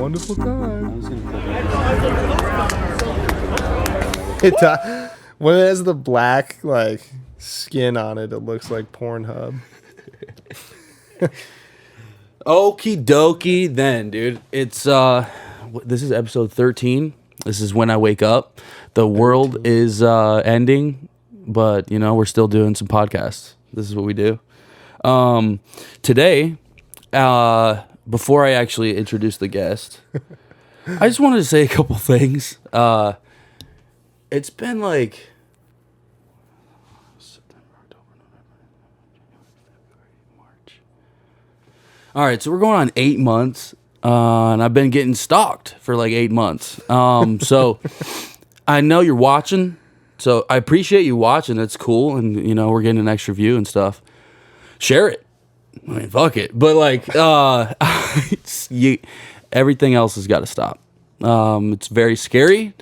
wonderful time. When it has the black like skin on it, it looks like Pornhub. Okie dokie then, dude. It's this is episode 13. This is when I wake up. The world is ending, but we're still doing some podcasts. This is what we do. Today, before I actually introduce the guest, I just wanted to say a couple things. It's been like September, October, November, February, March. All right, so we're going on 8 months, and I've been getting stalked for like 8 months. So I know you're watching, so I appreciate you watching. That's cool, and we're getting an extra view and stuff. Share it. I mean, fuck it. But like, everything else has got to stop. It's very scary.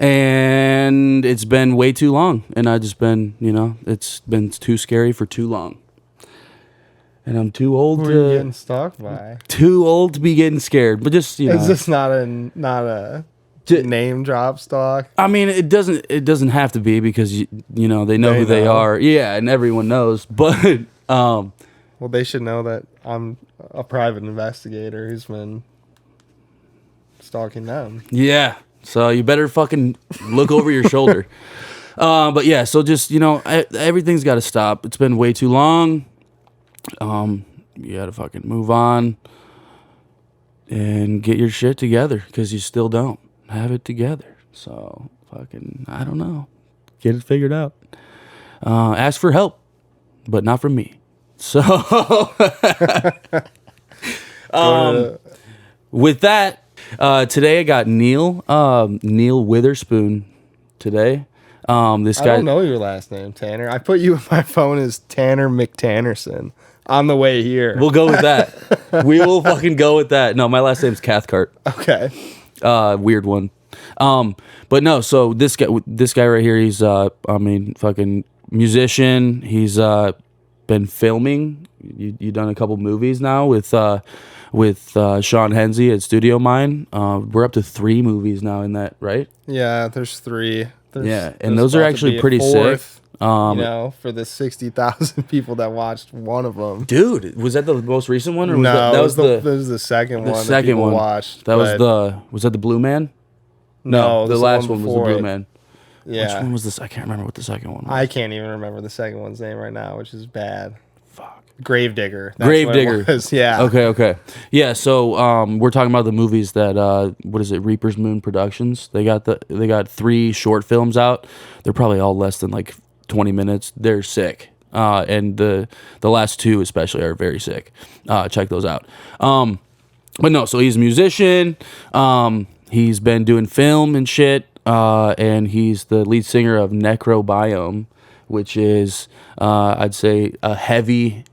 And it's been way too long. And I just been, it's been too scary for too long. And I'm too old Who are you getting stalked by? Too old to be getting scared. But just, Is this not a name drop stalk? I mean, it doesn't have to be because, they know who they are. Yeah, and everyone knows. But, well, they should know that I'm a private investigator who's been stalking them. Yeah. So you better fucking look over your shoulder. But yeah, so just, everything's got to stop. It's been way too long. You got to fucking move on and get your shit together because you still don't have it together. So fucking, I don't know. Get it figured out. Ask for help, but not from me. So with that, today I got Neil Witherspoon today. This guy. I don't know your last name, Tanner. I put you in my phone as Tanner McTannerson on the way here. We'll go with that. We will fucking go with that. No, my last name's Cathcart. Okay. Weird one. But no, so this guy right here, he's fucking musician. He's been filming. You done a couple movies now with Sean Hensey at Studio Mine. We're up to 3 movies now in that, right? Yeah, there's 3. And those are actually pretty sick. For the 60,000 people that watched one of them. Dude, was that the most recent one? Or was no, that was the second one. The second one watched. That was that the Blue Man? No, the last one was the Blue Man. Yeah. Which one was this? I can't remember what the second one was. I can't even remember the second one's name right now, which is bad. Fuck. Gravedigger. Gravedigger. Yeah. Okay. Yeah, so we're talking about the movies that what is it? Reaper's Moon Productions. They got 3 short films out. They're probably all less than like 20 minutes. They're sick. And the last 2 especially are very sick. Check those out. But no, so he's a musician. He's been doing film and shit. And he's the lead singer of Necrobiome, which is I'd say a heavy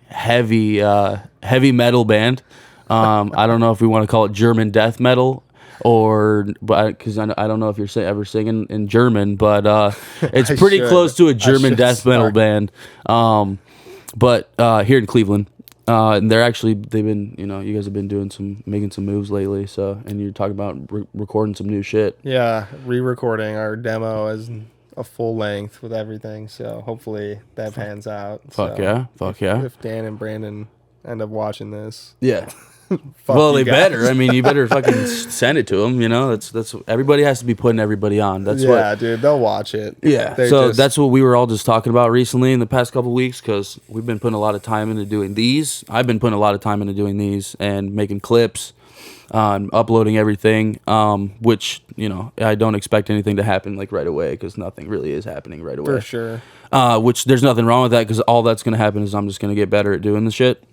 metal band. I don't know if we want to call it German death metal but because I don't know if you're ever singing in German, but it's pretty close to a German death metal band. But here in Cleveland, and they've been, you guys have been making some moves lately. So, and you're talking about recording some new shit. Yeah, re-recording our demo as a full length with everything. So hopefully that pans out. Fuck yeah. If Dan and Brandon end up watching this, yeah. Well, they better. I mean, you better fucking send it to them. That's everybody has to be putting everybody on. Dude, they'll watch it. Yeah. That's what we were all just talking about recently in the past couple of weeks because we've been putting a lot of time into doing these. I've been putting a lot of time into doing these and making clips, uploading everything. Which I don't expect anything to happen like right away because nothing really is happening right away. For sure. Which there's nothing wrong with that because all that's gonna happen is I'm just gonna get better at doing the shit.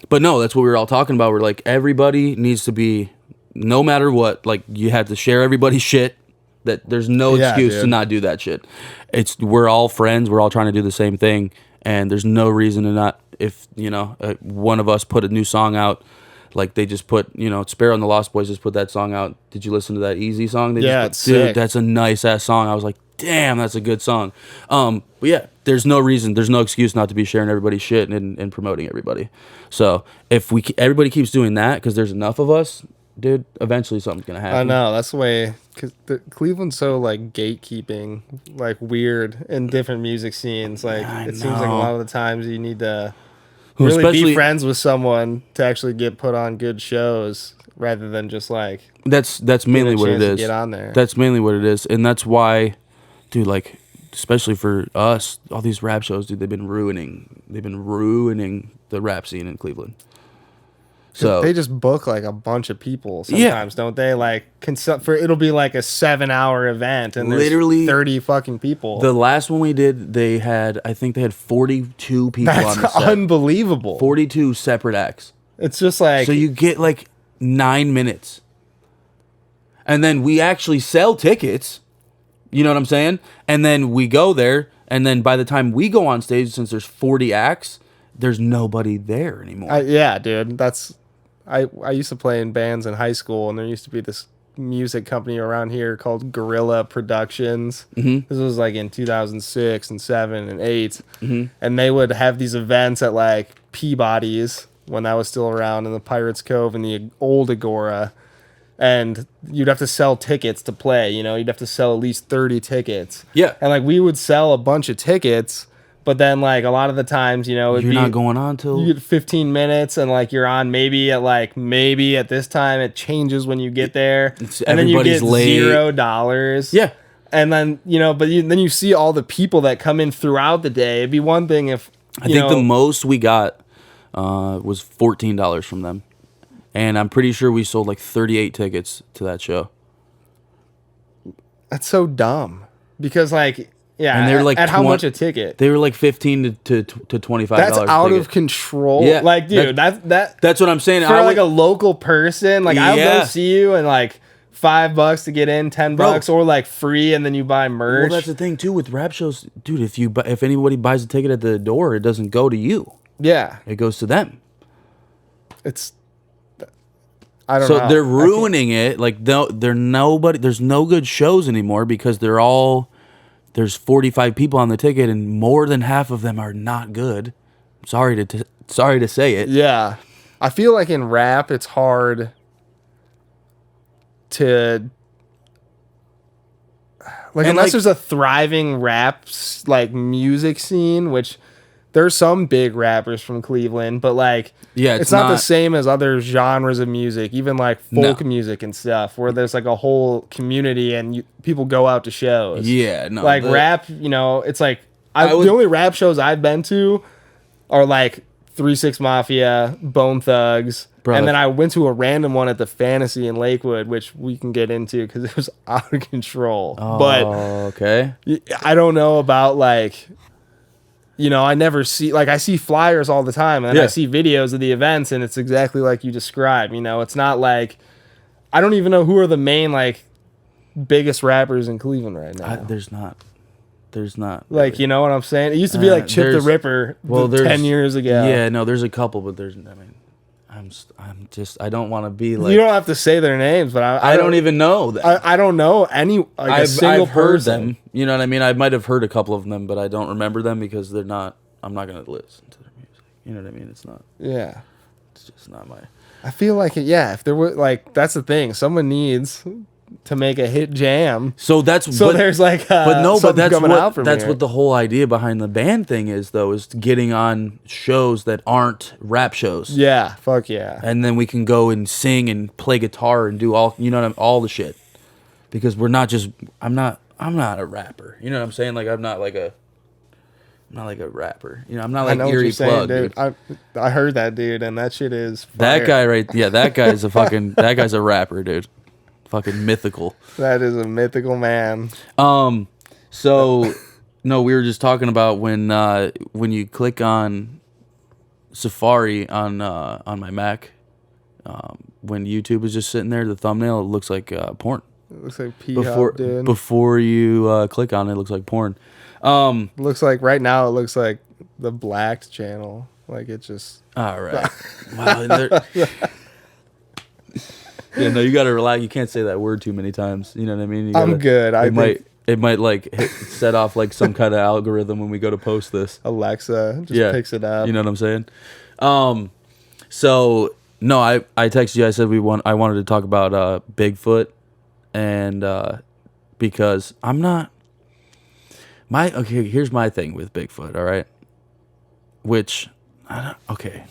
But no, that's what we were all talking about. We're like, everybody needs to be, no matter what, like, you have to share everybody's shit. That there's no excuse to not do that shit. We're all friends. We're all trying to do the same thing. And there's no reason to not, if, one of us put a new song out, like they just put, Sparrow and the Lost Boys just put that song out. Did you listen to that Easy song? It's dude, sick. That's a nice-ass song. I was like, damn, that's a good song. But yeah, there's no reason, there's no excuse not to be sharing everybody's shit and promoting everybody. So if everybody keeps doing that, because there's enough of us, dude, eventually something's gonna happen. I know, that's the way, because Cleveland's so like gatekeeping, like weird in different music scenes. Like it seems like a lot of the times you need to really be friends with someone to actually get put on good shows, rather than just like that's mainly what it is. Get on there. That's mainly what it is, and that's why, dude, like especially for us, all these rap shows, dude, they've been ruining the rap scene in Cleveland. So they just book like a bunch of people sometimes, don't they? Like it'll be like a 7-hour event and there's literally 30 fucking people. The last one we did, I think they had 42 people on the set. That's unbelievable. 42 separate acts. It's just like, so you get like 9 minutes. And then we actually sell tickets. You know what I'm saying? And then we go there, and then by the time we go on stage, since there's 40 acts, there's nobody there anymore. Yeah, dude. I used to play in bands in high school, and there used to be this music company around here called Gorilla Productions. Mm-hmm. This was like in 2006 and 7 and 8. Mm-hmm. And they would have these events at like Peabody's when I was still around in the Pirates Cove and the old Agora. And you'd have to sell tickets to play, you know? You'd have to sell at least 30 tickets. Yeah. And like we would sell a bunch of tickets, but then like a lot of the times, you know, you're not going on till you get 15 minutes, and like you're on maybe at this time. It changes when you get there, and then you get late. $0. Yeah, and then then you see all the people that come in throughout the day. It'd be one thing if I think the most we got was $14 from them, and I'm pretty sure we sold like 38 tickets to that show. That's so dumb because like. Yeah, and they're like at how much a ticket? They were like $15 to $25. That's out of control. Yeah, like dude, that's what I'm saying. For like a local person, like I'll go see you and like $5 to get in, $10, or like free, and then you buy merch. Well, that's the thing too with rap shows, dude. If anybody buys a ticket at the door, it doesn't go to you. Yeah, it goes to them. I don't know. So they're ruining it. Like there's no good shows anymore because there's 45 people on the ticket, and more than half of them are not good. Sorry to say it. Yeah, I feel like in rap, it's hard to unless there's a thriving rap like music scene, which there's some big rappers from Cleveland, but like it's not the same as other genres of music, even like folk music and stuff, where there's like a whole community and people go out to shows. Yeah, no, like rap, it's like the only rap shows I've been to are like 3 6 Mafia, Bone Thugs, and then I went to a random one at the Fantasy in Lakewood, which we can get into because it was out of control. Oh, but okay, I don't know about like. I never see, like, I see flyers all the time, and I see videos of the events, and it's exactly like you described. It's not like, I don't even know who are the main, like, biggest rappers in Cleveland right now. There's not. Like, you know what I'm saying? It used to be like Chip the Ripper 10 years ago. Yeah, no, there's a couple, but I don't want to be like. You don't have to say their names, but I don't even know. I don't know any. I've heard them. You know what I mean? I might have heard a couple of them, but I don't remember them because they're not. I'm not gonna listen to their music. You know what I mean? It's not. Yeah. It's just not my. I feel like if there were like that's the thing. Someone needs to make a hit jam. There's like that's what the whole idea behind the band thing is, though, is getting on shows that aren't rap shows. Yeah, fuck yeah. And then we can go and sing and play guitar and do all all the shit, because we're not just I'm not a rapper. You know what I'm saying? Like I'm not like a rapper. I'm not like Erie Plug, dude. I heard that, dude, and that shit is fire. That guy right. Yeah, that guy is that guy's a rapper, dude. Fucking mythical. That is a mythical man. So no, we were just talking about when you click on Safari on my Mac, when YouTube is just sitting there, the thumbnail, it looks like porn. It looks like P-Hub, dude. Before you click on it, it looks like porn. Looks like right now it looks like the Blacked channel. Like it just. All right. Wow. Yeah, no, you gotta relax. You can't say that word too many times. You know what I mean? I'm good. it might like set off like some kind of algorithm when we go to post this. Alexa just picks it up. You know what I'm saying? So no, I texted you. I said I wanted to talk about Bigfoot, and because I'm not here's my thing with Bigfoot. All right, which okay.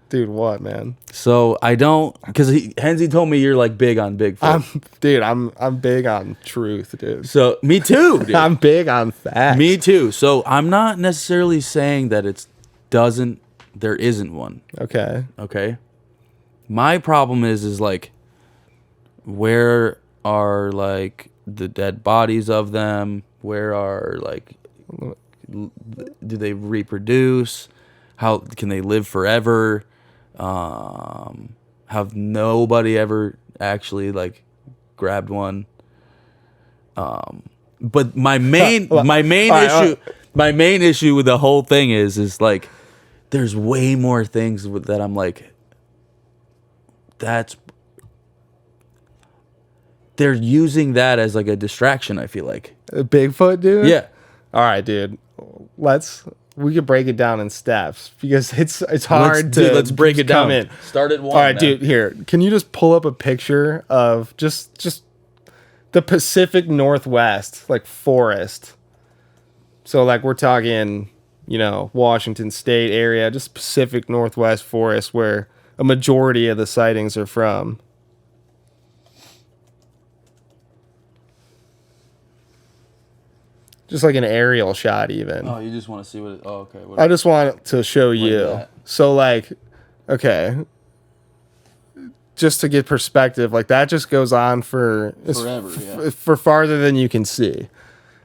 Dude, what, man? So I don't, because Henzy told me you're like big on Bigfoot. I'm big on truth, dude. So me too, dude. I'm big on facts. Me too. So I'm not necessarily saying that there isn't one. Okay. Okay. My problem is like, where are like the dead bodies of them? Where are like, do they reproduce? How can they live forever? Have nobody ever actually like grabbed one. But my main issue with the whole thing is like, there's way more things that I'm like, they're using that as like a distraction. I feel like Bigfoot, dude. Yeah. All right, dude. We could break it down in steps because it's hard let's break it down. In. Start at one. All right, dude. Here, can you just pull up a picture of just the Pacific Northwest, like forest? So, like, we're talking, Washington State area, just Pacific Northwest forest, where a majority of the sightings are from. Just like an aerial shot, even. Oh, you just want to see what? Okay. I just want to show you. So, like, okay, just to get perspective, like that just goes on for forever, for farther than you can see.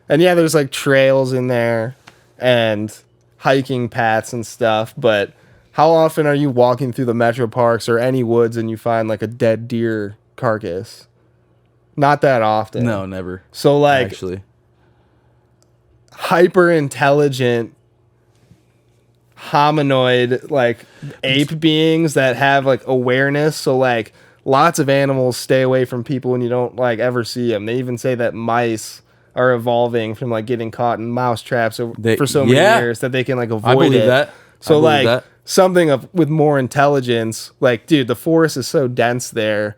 And yeah, there's like trails in there and hiking paths and stuff. But how often are you walking through the metro parks or any woods and you find like a dead deer carcass? Not that often. No, never. So, like, actually, hyper intelligent hominoid like ape beings that have like awareness. So like lots of animals stay away from people when you don't like ever see them. They even say that mice are evolving from like getting caught in mouse traps for so many years that they can like avoid it. I believe that. So like something with more intelligence, like, dude, the forest is so dense there.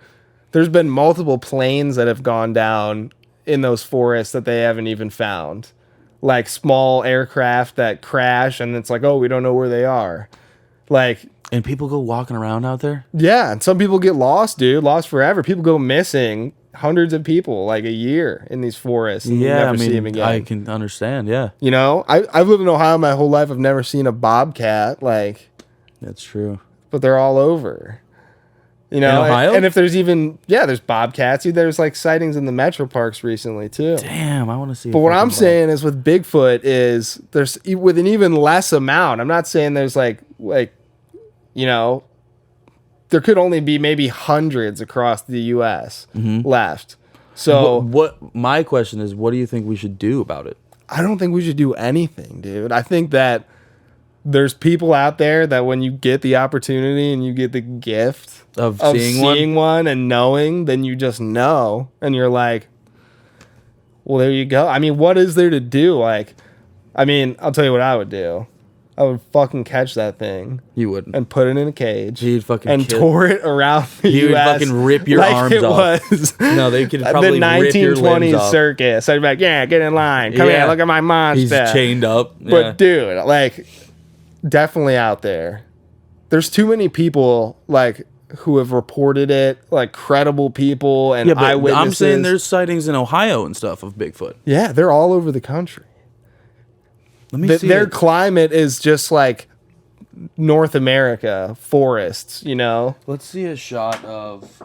There's been multiple planes that have gone down in those forests that they haven't even found. Like small aircraft that crash and it's like, oh, we don't know where they are. Like, and people go walking around out there? Yeah, and some people get lost, dude. Lost forever. People go missing. Hundreds of people like a year in these forests. And you never see them again. I can understand, yeah. I've lived in Ohio my whole life. I've never seen a bobcat. Like, that's true. But they're all over. In Ohio? And if there's there's bobcats. There's like sightings in the metro parks recently too. Damn, I want to see. But what I'm saying is with Bigfoot is there's with an even less amount. I'm not saying there's like there could only be maybe hundreds across the U.S. left. So what my question is, what do you think we should do about it? I don't think we should do anything, dude. I think that there's people out there that when you get the opportunity and you get the gift of seeing one and knowing, then you just know. And you're like, well, there you go. I mean, what is there to do? Like, I mean, I'll tell you what I would do. I would fucking catch that thing. You would. And put it in a cage. You'd fucking and tour it around the US. You would fucking rip your arms off. It was no, they could probably the 1920s rip your limbs off. circus. I'd be like, yeah, get in line. Come here, look at my monster. He's chained up. But dude, like, definitely out there. There's too many people, like, who have reported it, like credible people and eyewitnesses. I'm saying there's sightings in Ohio and stuff of Bigfoot. Yeah, they're all over the country. Let me see. Their climate is just like North America forests, Let's see a shot of.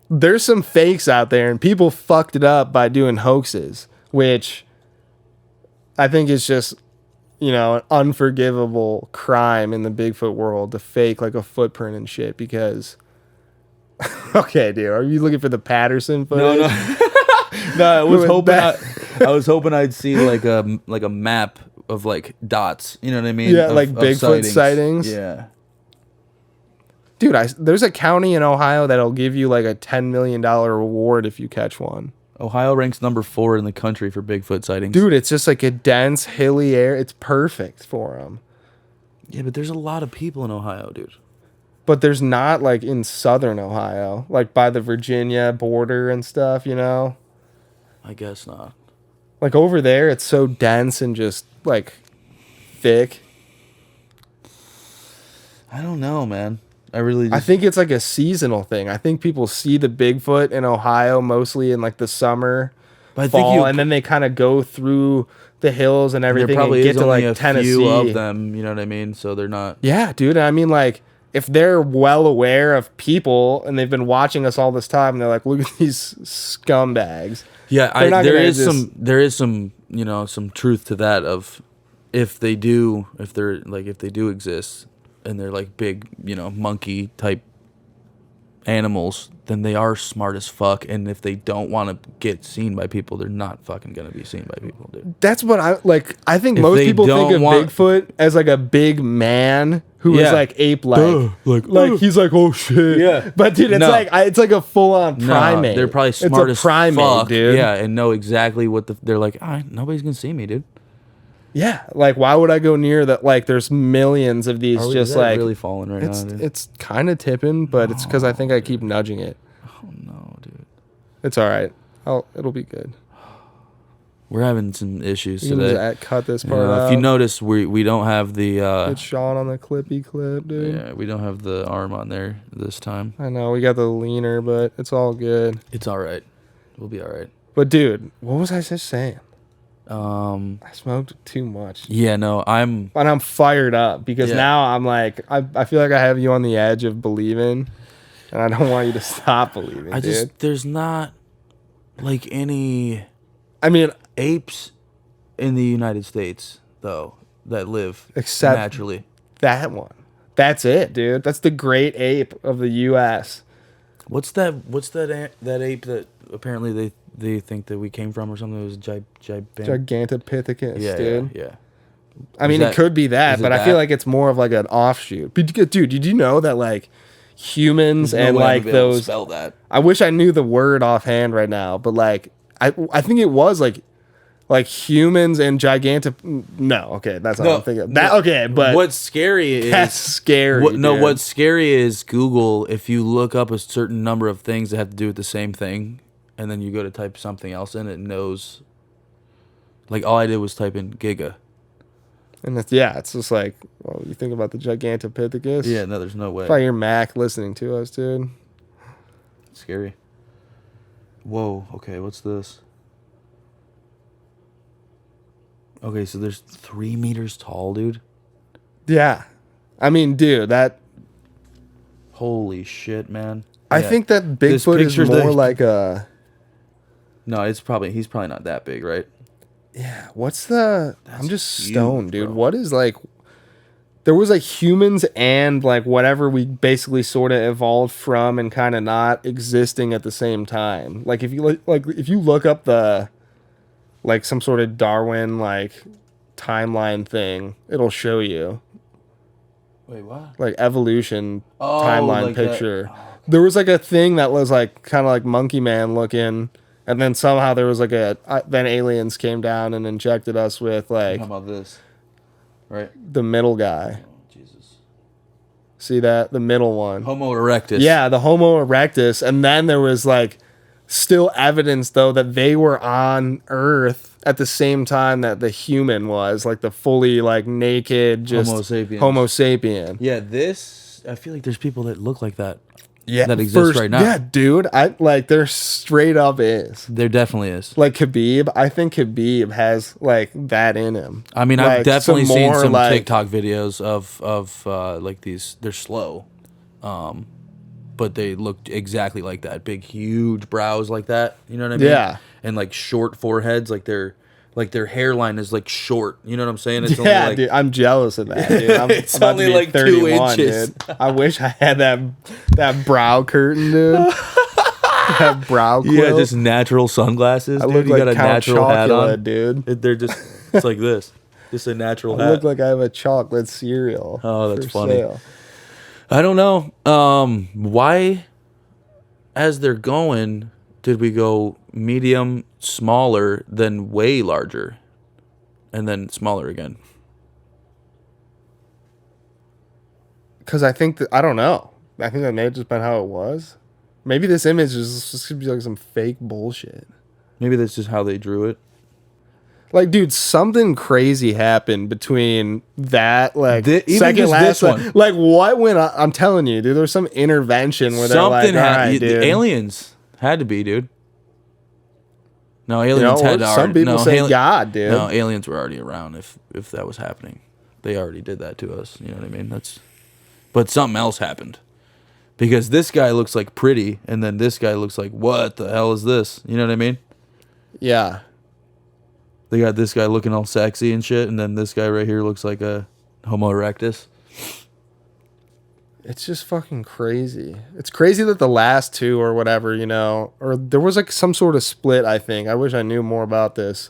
There's some fakes out there, and people fucked it up by doing hoaxes, which I think is just, an unforgivable crime in the Bigfoot world to fake like a footprint and shit. Because, okay, dude, are you looking for the Patterson footage? No, I was hoping I'd see like a map of like dots, you know what I mean? Yeah, like Bigfoot sightings. Yeah. Dude, there's a county in Ohio that'll give you like a $10 million reward if you catch one. Ohio ranks number 4 in the country for Bigfoot sightings. Dude, it's just like a dense, hilly area. It's perfect for them. Yeah, but there's a lot of people in Ohio, dude. But there's not, like, in southern Ohio. Like, by the Virginia border and stuff, you know? I guess not. Like, over there, it's so dense and just, like, thick. I don't know, man. I think it's like a seasonal thing. I think people see the Bigfoot in Ohio mostly in like the summer, fall, and then they kind of go through the hills and everything and get to like Tennessee. Few of them, you know what I mean? So they're not. Yeah, dude. I mean, like if they're well aware of people and they've been watching us all this time, and they're like, look at these scumbags. Yeah, there is some you know some truth to that. Of if they do exist. And they're like big, you know, monkey type animals, then they are smart as fuck. And if they don't want to get seen by people, they're not fucking gonna be seen by people, dude. That's what I like. I think most people think of Bigfoot as like a big man who is like ape-like, like he's like, oh shit, yeah. But dude, it's like a full-on primate. They're probably smart as primate, fuck, dude. Yeah, and know exactly what they're like. Nobody's gonna see me, dude. Yeah, like why would I go near that? Like, there's millions of these. Just like really falling right now. Dude? It's kind of tipping, but it's because I think I keep nudging it. Oh no, dude! It's all right. It'll be good. We're having some issues you today. Just cut this part out. If you notice, we don't have the. It's Sean on the clippy clip, dude. Yeah, we don't have the arm on there this time. I know we got the leaner, but it's all good. It's all right. We'll be all right. But dude, what was I just saying? I smoked too much. Yeah, no, I'm fired up because now I'm like, I feel like I have you on the edge of believing, and I don't want you to stop believing. There's not like any. I mean, apes in the United States though that live except naturally. That one. That's it, dude. That's the great ape of the U.S. What's that ape that apparently they think that we came from or something? It was Gigantopithecus, dude. Yeah. I mean, it could be that, but I feel like it's more of like an offshoot. But dude, did you know that like humans and like those? Spell that. I wish I knew the word offhand right now, but like I think it was like humans and No, okay, that's not what I'm thinking. Okay, but what's scary is that's scary. What's scary is Google. If you look up a certain number of things that have to do with the same thing, and then you go to type something else in, it knows. Like all I did was type in Giga. And it's just like, well, you think about the Gigantopithecus. Yeah, no, there's no way. Probably your Mac listening to us, dude. It's scary. Whoa. Okay, what's this? Okay, so there's 3 meters tall, dude. Yeah, I mean, dude, that. Holy shit, man! I think that Bigfoot is more like a. No, he's probably not that big, right? Yeah. I'm just stoned, dude. Bro. What is like? There was like humans and like whatever we basically sort of evolved from and kind of not existing at the same time. Like if you look up the. Like some sort of Darwin like timeline thing, it'll show you. Wait, what? Like evolution timeline like picture. Oh, okay. There was like a thing that was like kind of like Monkey Man looking, and then somehow there was like then aliens came down and injected us with like. How about this? Right. The middle guy. Oh, Jesus. See that? The middle one. Homo erectus. Yeah, the Homo erectus, and then there was like. Still evidence though that they were on Earth at the same time that the human was, like the fully like naked just Homo sapien. Yeah, I feel like there's people that look like that. Yeah, that exist right now. Yeah, dude, there straight up is. There definitely is. Like Khabib, I think Khabib has like that in him. I mean, like, I've definitely seen some TikTok videos of like these. They're slow. But they looked exactly like that. Big, huge brows like that. You know what I mean? Yeah. And like short foreheads, like their hairline is like short. You know what I'm saying? It's only like, dude, I'm jealous of that, dude. It's about only to be like 31, 2 inches. Dude. I wish I had that brow curtain, dude. That brow quilt. Yeah, just natural sunglasses. I look like got a Count natural Chocula, hat on, dude. They're just it's like this. Just a natural hat. I look like I have a chocolate cereal. Oh, that's funny. Sale. I don't know. Why, as they're going, did we go medium, smaller, then way larger, and then smaller again? Because I think that, I don't know. I think that may have just been how it was. Maybe this image is just going to be like some fake bullshit. Maybe that's just how they drew it. Like, dude, something crazy happened between that, like, second last one. Like, what went on? I'm telling you, dude, there was some intervention where they're like, all right, dude. The aliens had to be, dude. No, aliens had to already. Some people say God, dude. No, aliens were already around if that was happening. They already did that to us. You know what I mean? But something else happened. Because this guy looks like pretty, and then this guy looks like, what the hell is this? You know what I mean? Yeah. They got this guy looking all sexy and shit, and then this guy right here looks like a Homo erectus. It's just fucking crazy. It's crazy that the last two or whatever, you know, or there was like some sort of split, I think. I wish I knew more about this.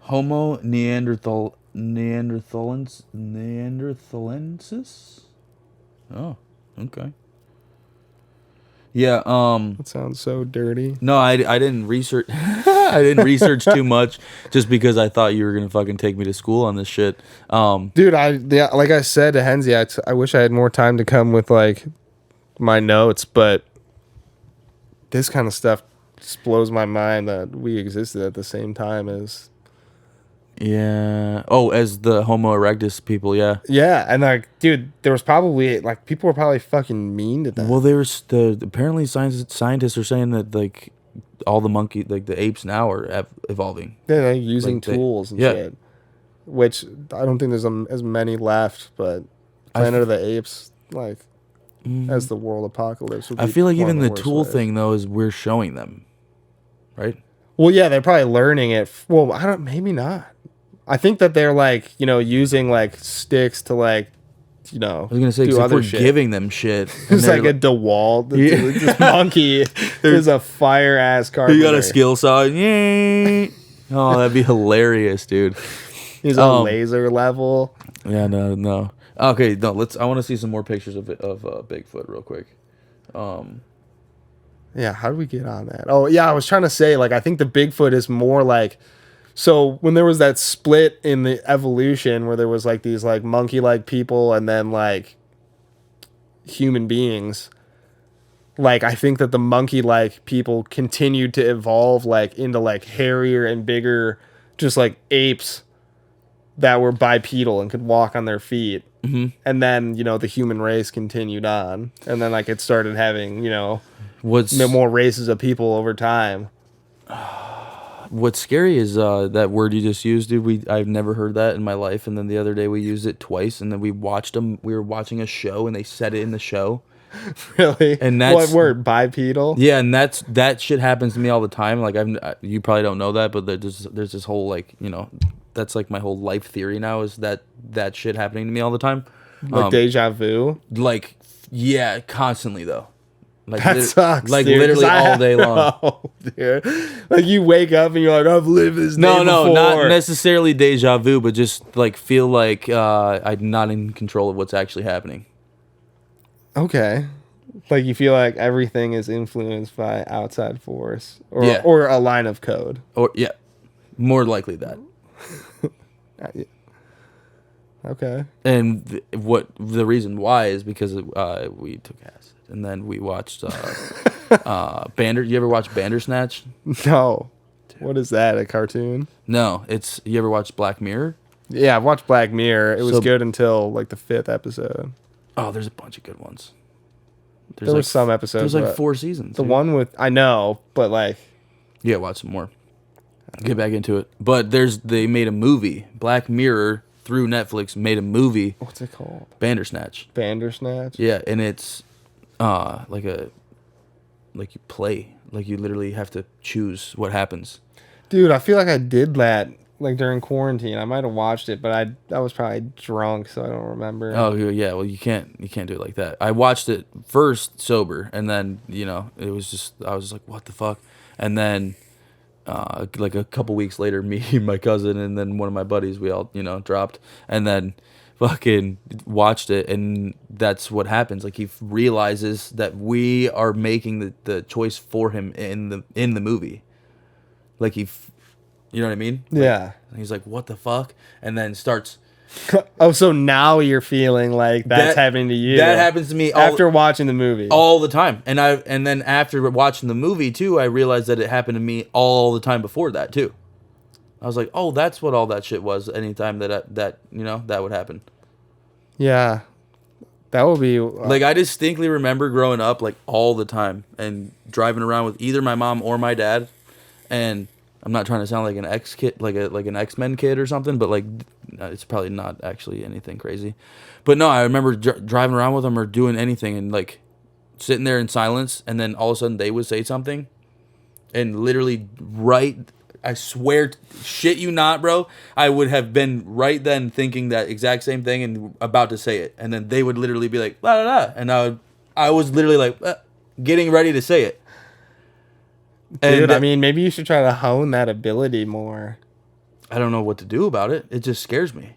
Homo Neanderthalensis? Oh, okay. Yeah, that sounds so dirty. No, I didn't research I didn't research too much just because I thought you were going to fucking take me to school on this shit. Dude, like I said to Henzie, I wish I had more time to come with like my notes, but this kind of stuff just blows my mind that we existed at the same time as. Yeah. Oh, as the Homo erectus people, yeah. Yeah, and like, dude, there was probably like people were probably fucking mean to them. Well, apparently scientists are saying that like all the the apes now are evolving. Yeah, like using tools and shit. Which I don't think there's as many left, but Planet of the Apes, like, as the world apocalypse. I feel like even the tool thing though is we're showing them, right? Well, yeah, they're probably learning it. Well, maybe not. I think that they're like, you know, using like sticks to like, you know, I was gonna say, do other shit. Giving them shit. It's like a DeWalt. This monkey is a fire ass carpenter. You got a skill saw. Yay! Oh, that'd be hilarious, dude. He's on laser level. Yeah, no. Okay, no. I want to see some more pictures of Bigfoot real quick. Yeah, how do we get on that? Oh, yeah, I was trying to say, like, I think the Bigfoot is more like, so when there was that split in the evolution where there was like these like monkey-like people and then like human beings, like I think that the monkey-like people continued to evolve like into like hairier and bigger, just like apes that were bipedal and could walk on their feet. Mm-hmm. And then, you know, the human race continued on, and then like it started having, you know, more races of people over time. What's scary is that word you just used, dude. I've never heard that in my life, and then the other day we used it twice, and then we were watching a show, and they said it in the show. Really? And that's what word? Bipedal? Yeah, and that shit happens to me all the time. Like you probably don't know that, but there's this whole like, you know, that's like my whole life theory now is that shit happening to me all the time. Like deja vu? Like, yeah, constantly though. Like that sucks. Like dude, literally all day long. Dude. Like you wake up and you're like, I've lived this day before. No, not necessarily deja vu, but just like feel like I'm not in control of what's actually happening. Okay. Like you feel like everything is influenced by outside force or a line of code. Or yeah. More likely that. Okay. And what the reason why is because we took acid. And then we watched Bander. You ever watch Bandersnatch? No. Dude. What is that? A cartoon? No. You ever watched Black Mirror? Yeah, I've watched Black Mirror. It was good until like the 5th episode. Oh, there's a bunch of good ones. There were some episodes. There's like 4 seasons. The one with I know, but like yeah, watch some more. Get back into it. But they made a movie. Black Mirror through Netflix made a movie. What's it called? Bandersnatch. Bandersnatch? Yeah, and it's like you play. Like you literally have to choose what happens. Dude, I feel like I did that like during quarantine. I might have watched it, but I was probably drunk, so I don't remember. Oh yeah, well you can't do it like that. I watched it first sober, and then you know I was just like, what the fuck, and then like a couple weeks later, me, my cousin, and then one of my buddies, we all dropped, and then fucking watched it, and that's what happens. Like, he realizes that we are making the choice for him in the movie. Like, you know what I mean? Yeah. Like, he's like, what the fuck? And then starts... Oh, so now you're feeling like that's happening to you. That happens to me after watching the movie. All the time. And then after watching the movie, too, I realized that it happened to me all the time before that, too. I was like, oh, that's what all that shit was. Anytime that that would happen. Yeah. That would be... like, I distinctly remember growing up, like, all the time. And driving around with either my mom or my dad. And... I'm not trying to sound like an X-kid, like an X-Men kid or something, but like it's probably not actually anything crazy. But no, I remember driving around with them or doing anything and like sitting there in silence, and then all of a sudden they would say something, and literally I swear, shit you not, bro, I would have been right then thinking that exact same thing and about to say it, and then they would literally be like, la la la, and I was literally like getting ready to say it. Dude, I mean, maybe you should try to hone that ability more. I don't know what to do about it. It just scares me.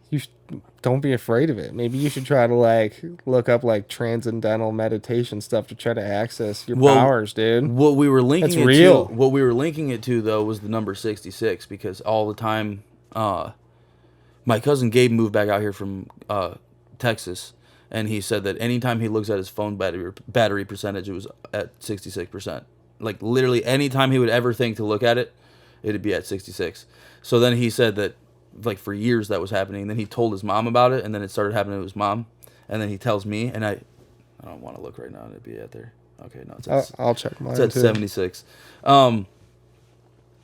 Don't be afraid of it. Maybe you should try to like look up like transcendental meditation stuff to try to access your powers, dude. What we were linking That's real. What we were linking it to though was the number 66, because all the time, my cousin Gabe moved back out here from Texas, and he said that anytime he looks at his phone battery percentage, it was at 66%. Like, literally, anytime he would ever think to look at it, it'd be at 66. So then he said that, like, for years that was happening. Then he told his mom about it, and then it started happening to his mom. And then he tells me, and I don't want to look right now. It'd be at there. Okay, no, it's at, I'll check mine, it's at too. 76. Well,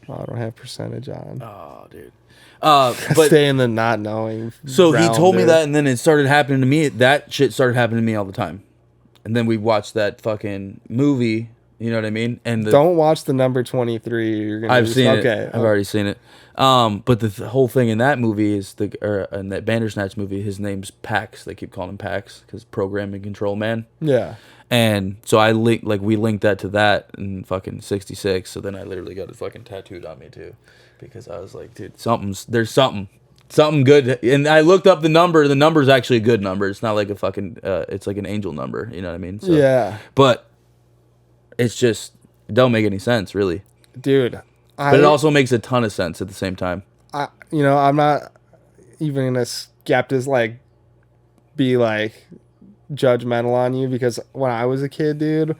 I don't have percentage on. Oh, dude. But stay in the not knowing. So he told me that, and then it started happening to me. That shit started happening to me all the time. And then we watched that fucking movie. You know what I mean? And don't watch the number 23. You're gonna I've seen it. I've already seen it. But the whole thing in that movie is in that Bandersnatch movie, his name's Pax. They keep calling him Pax because program and control man. Yeah. And so we linked that to that in fucking 66. So then I literally got it fucking tattooed on me too, because I was like, dude, there's something good. And I looked up the number. The number's actually a good number. It's not like a fucking. It's like an angel number. You know what I mean? So, yeah. But. It's just, it don't make any sense, really. Dude. But it also makes a ton of sense at the same time. I'm not even going to be like judgmental on you, because when I was a kid, dude,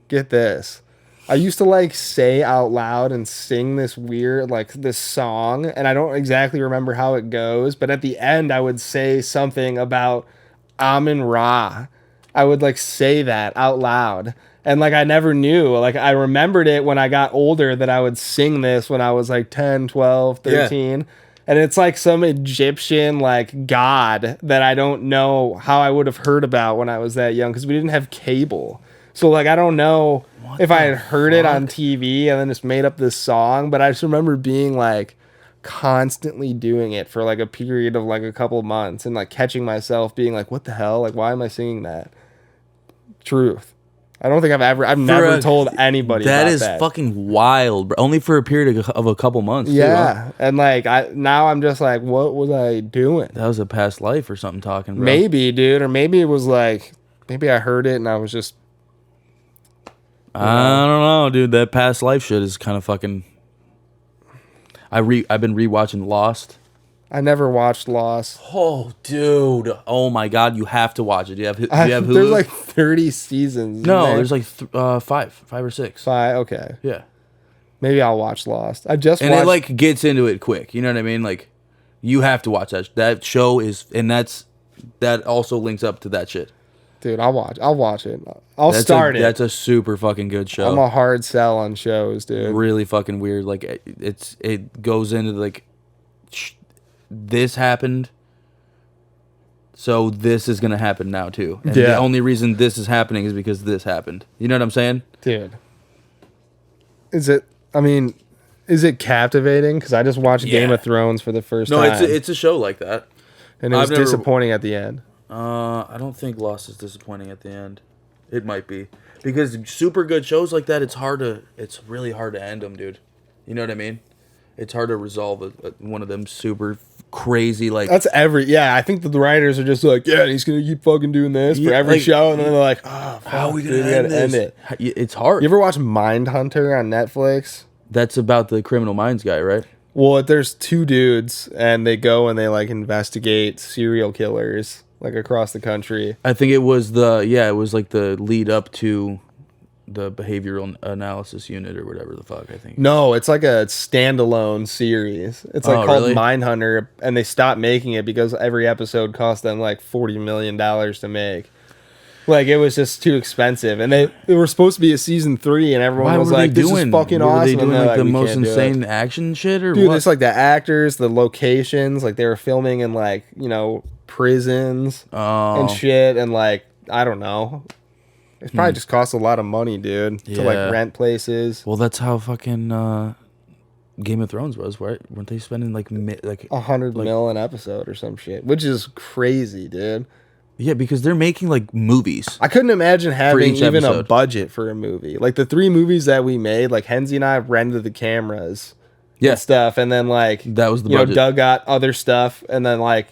get this. I used to like say out loud and sing this weird, like this song, and I don't exactly remember how it goes, but at the end I would say something about Amun Ra. I would like say that out loud. And, like, I never knew. Like, I remembered it when I got older that I would sing this when I was, like, 10, 12, 13. Yeah. And it's, like, some Egyptian, like, god that I don't know how I would have heard about when I was that young, because we didn't have cable. So, like, I don't know if I had heard it on TV and then just made up this song. But I just remember being, like, constantly doing it for, like, a period of, like, a couple months. And, like, catching myself being like, what the hell? Like, why am I singing that? Truth. I don't think I've never told anybody that. That is fucking wild, bro. Only for a period of a couple months. Yeah. Too, huh? And like now I'm just like, what was I doing? That was a past life or something talking, bro. Maybe, dude. Or maybe it was like, maybe I heard it and I was just, I don't know, dude. That past life shit is kind of fucking. I've been rewatching Lost. I never watched Lost. Oh, dude. Oh, my God. You have to watch it. Do you have Hulu? There's like 30 seasons. No, there's like 5 or 6. 5, okay. Yeah. Maybe I'll watch Lost. It like gets into it quick. You know what I mean? Like, you have to watch that. That show is, and that also links up to that shit. Dude, I'll watch it. I'll start it. That's a super fucking good show. I'm a hard sell on shows, dude. Really fucking weird. Like, it goes into like, this happened, so this is gonna happen now too. And the only reason this is happening is because this happened. You know what I'm saying, dude? Is it captivating? Because I just watched Game of Thrones for the first time. No, it's a show like that, and it was disappointing at the end. I don't think Lost is disappointing at the end. It might be, because super good shows like that, it's really hard to end them, dude. You know what I mean? It's hard to resolve one of them super crazy, like that's I think that the writers are just like, yeah, he's gonna keep fucking doing this for every show, and then they're like, oh, how are we gonna end it? It's hard. You ever watch Mindhunter on Netflix? That's about the Criminal Minds guy, right? Well, there's two dudes, and they go and they like investigate serial killers like across the country. I think it was it was like the lead up to the behavioral analysis unit or whatever the fuck, I think. No, it's like a standalone series. It's like called really? Mindhunter, and they stopped making it because every episode cost them like $40 million to make. Like, it was just too expensive. And they were supposed to be a season 3, and everyone was like, this is fucking awesome. Were they doing like the most insane action shit or dude, what? It's like the actors, the locations, like they were filming in like, you know, prisons and shit, and like, I don't know. It probably just costs a lot of money, dude, to like rent places. Well, that's how fucking Game of Thrones was, right? Weren't they spending like $100 million an episode or some shit, which is crazy, dude. Yeah, because they're making like movies. I couldn't imagine having even a budget for a movie. Like the 3 movies that we made, like Henzie and I rented the cameras and stuff, and then like that was the budget. Doug got other stuff, and then like,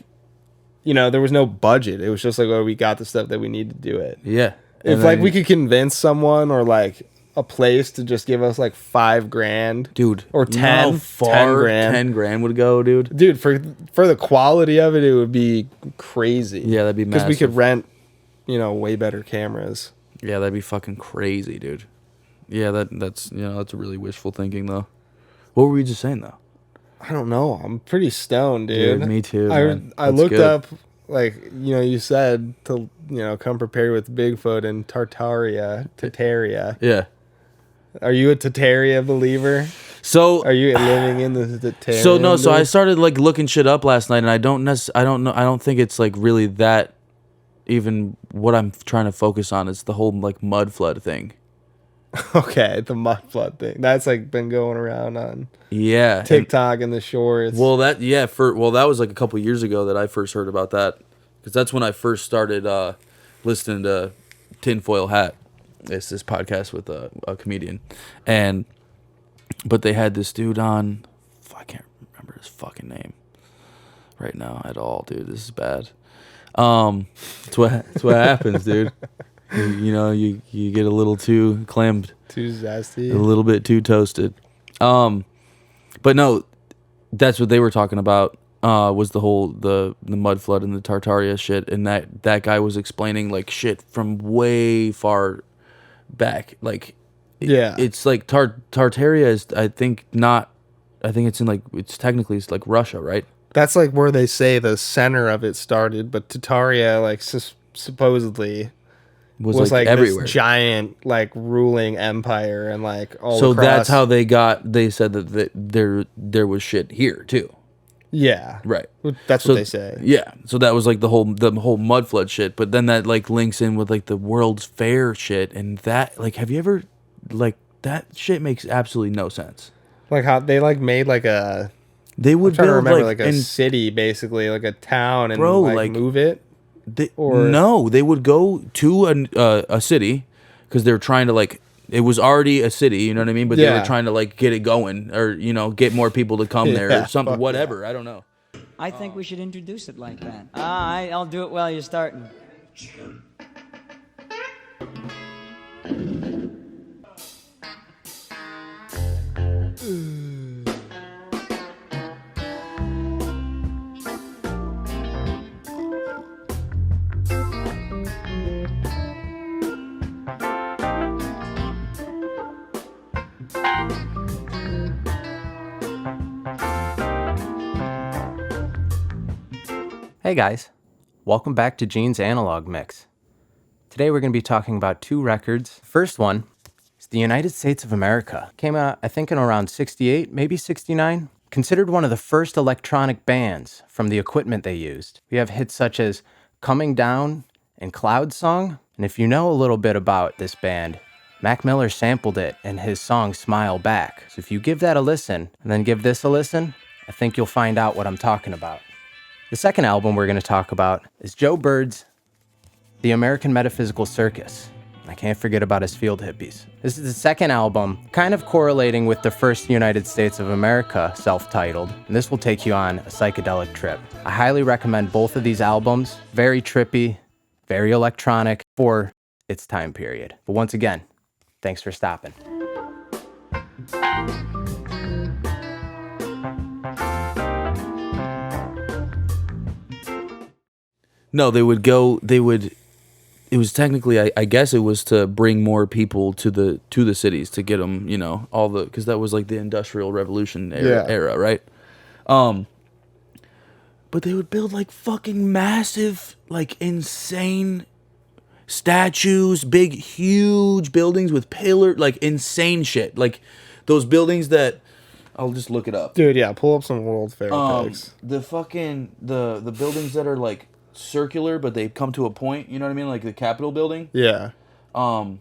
you know, there was no budget. It was just like, oh, we got the stuff that we need to do it. Yeah. If like we could convince someone or like a place to just give us like $5,000, dude, or 10 grand, 10 grand would go, dude, for the quality of it, it would be crazy. Yeah, that'd be massive. Because we could rent, you know, way better cameras. Yeah, that'd be fucking crazy, dude. Yeah, that's you know, that's really wishful thinking though. What were we just saying though? I don't know. I'm pretty stoned, dude. Me too. I looked up, like, you know, you said to, you know, come prepared with Bigfoot and Tartaria. Yeah. Are you a Tartaria believer? So are you living in the Tartaria? So no, so I started like looking shit up last night, and I don't think it's like really that even what I'm trying to focus on. It's the whole like mud flood thing. Okay, the mud flood thing. That's like been going around on TikTok and the shorts. Well, that was like a couple years ago that I first heard about that, because that's when I first started listening to Tinfoil Hat. It's this podcast with a comedian, but they had this dude on. I can't remember his fucking name right now at all, dude. This is bad. It's what happens, dude. You know, you get a little too clammed, too zesty, a little bit too toasted. But no, that's what they were talking about. Was the whole the mud flood and the Tartaria shit, and that guy was explaining like shit from way far back. Like, it's like Tartaria is I think it's in like it's technically like Russia, right? That's like where they say the center of it started, but Tartaria like supposedly was like everywhere. This giant like ruling empire, and like all so across. That's how they said that there was shit here too. Yeah, right. That's what they say. Yeah, so that was like the whole mud flood shit, but then that like links in with like the World's Fair shit, and that like have you ever like that shit makes absolutely no sense. Like how they like made like a they would build, remember like a city, basically like a town, and like move it. They would go to a city because they were trying to like it was already a city, you know what I mean? But they were trying to like get it going, or you know, get more people to come there, or something, whatever. I don't know. I think we should introduce it like that. I'll do it while you're starting. Hey guys, welcome back to Gene's Analog Mix. Today we're going to be talking about 2 records. First one is the United States of America. Came out, I think, in around 68, maybe 69. Considered one of the first electronic bands from the equipment they used. We have hits such as Coming Down and Cloud Song. And if you know a little bit about this band, Mac Miller sampled it in his song Smile Back. So if you give that a listen and then give this a listen, I think you'll find out what I'm talking about. The second album we're going to talk about is Joe Byrd's The American Metaphysical Circus. I can't forget about his Field Hippies. This is the second album, kind of correlating with the first United States of America, self-titled, and this will take you on a psychedelic trip. I highly recommend both of these albums. Very trippy, very electronic for its time period. But once again, thanks for stopping. No, it was technically, I guess it was to bring more people to the cities, to get them, you know, because that was like the Industrial Revolution era, right? But they would build like fucking massive, like insane statues, big, huge buildings with pillars, like insane shit. Like those buildings that, I'll just look it up. Dude, yeah, pull up some World Fair pics. The fucking, the buildings that are like circular, but they come to a point, you know what I mean? Like the Capitol building. Yeah. Yeah,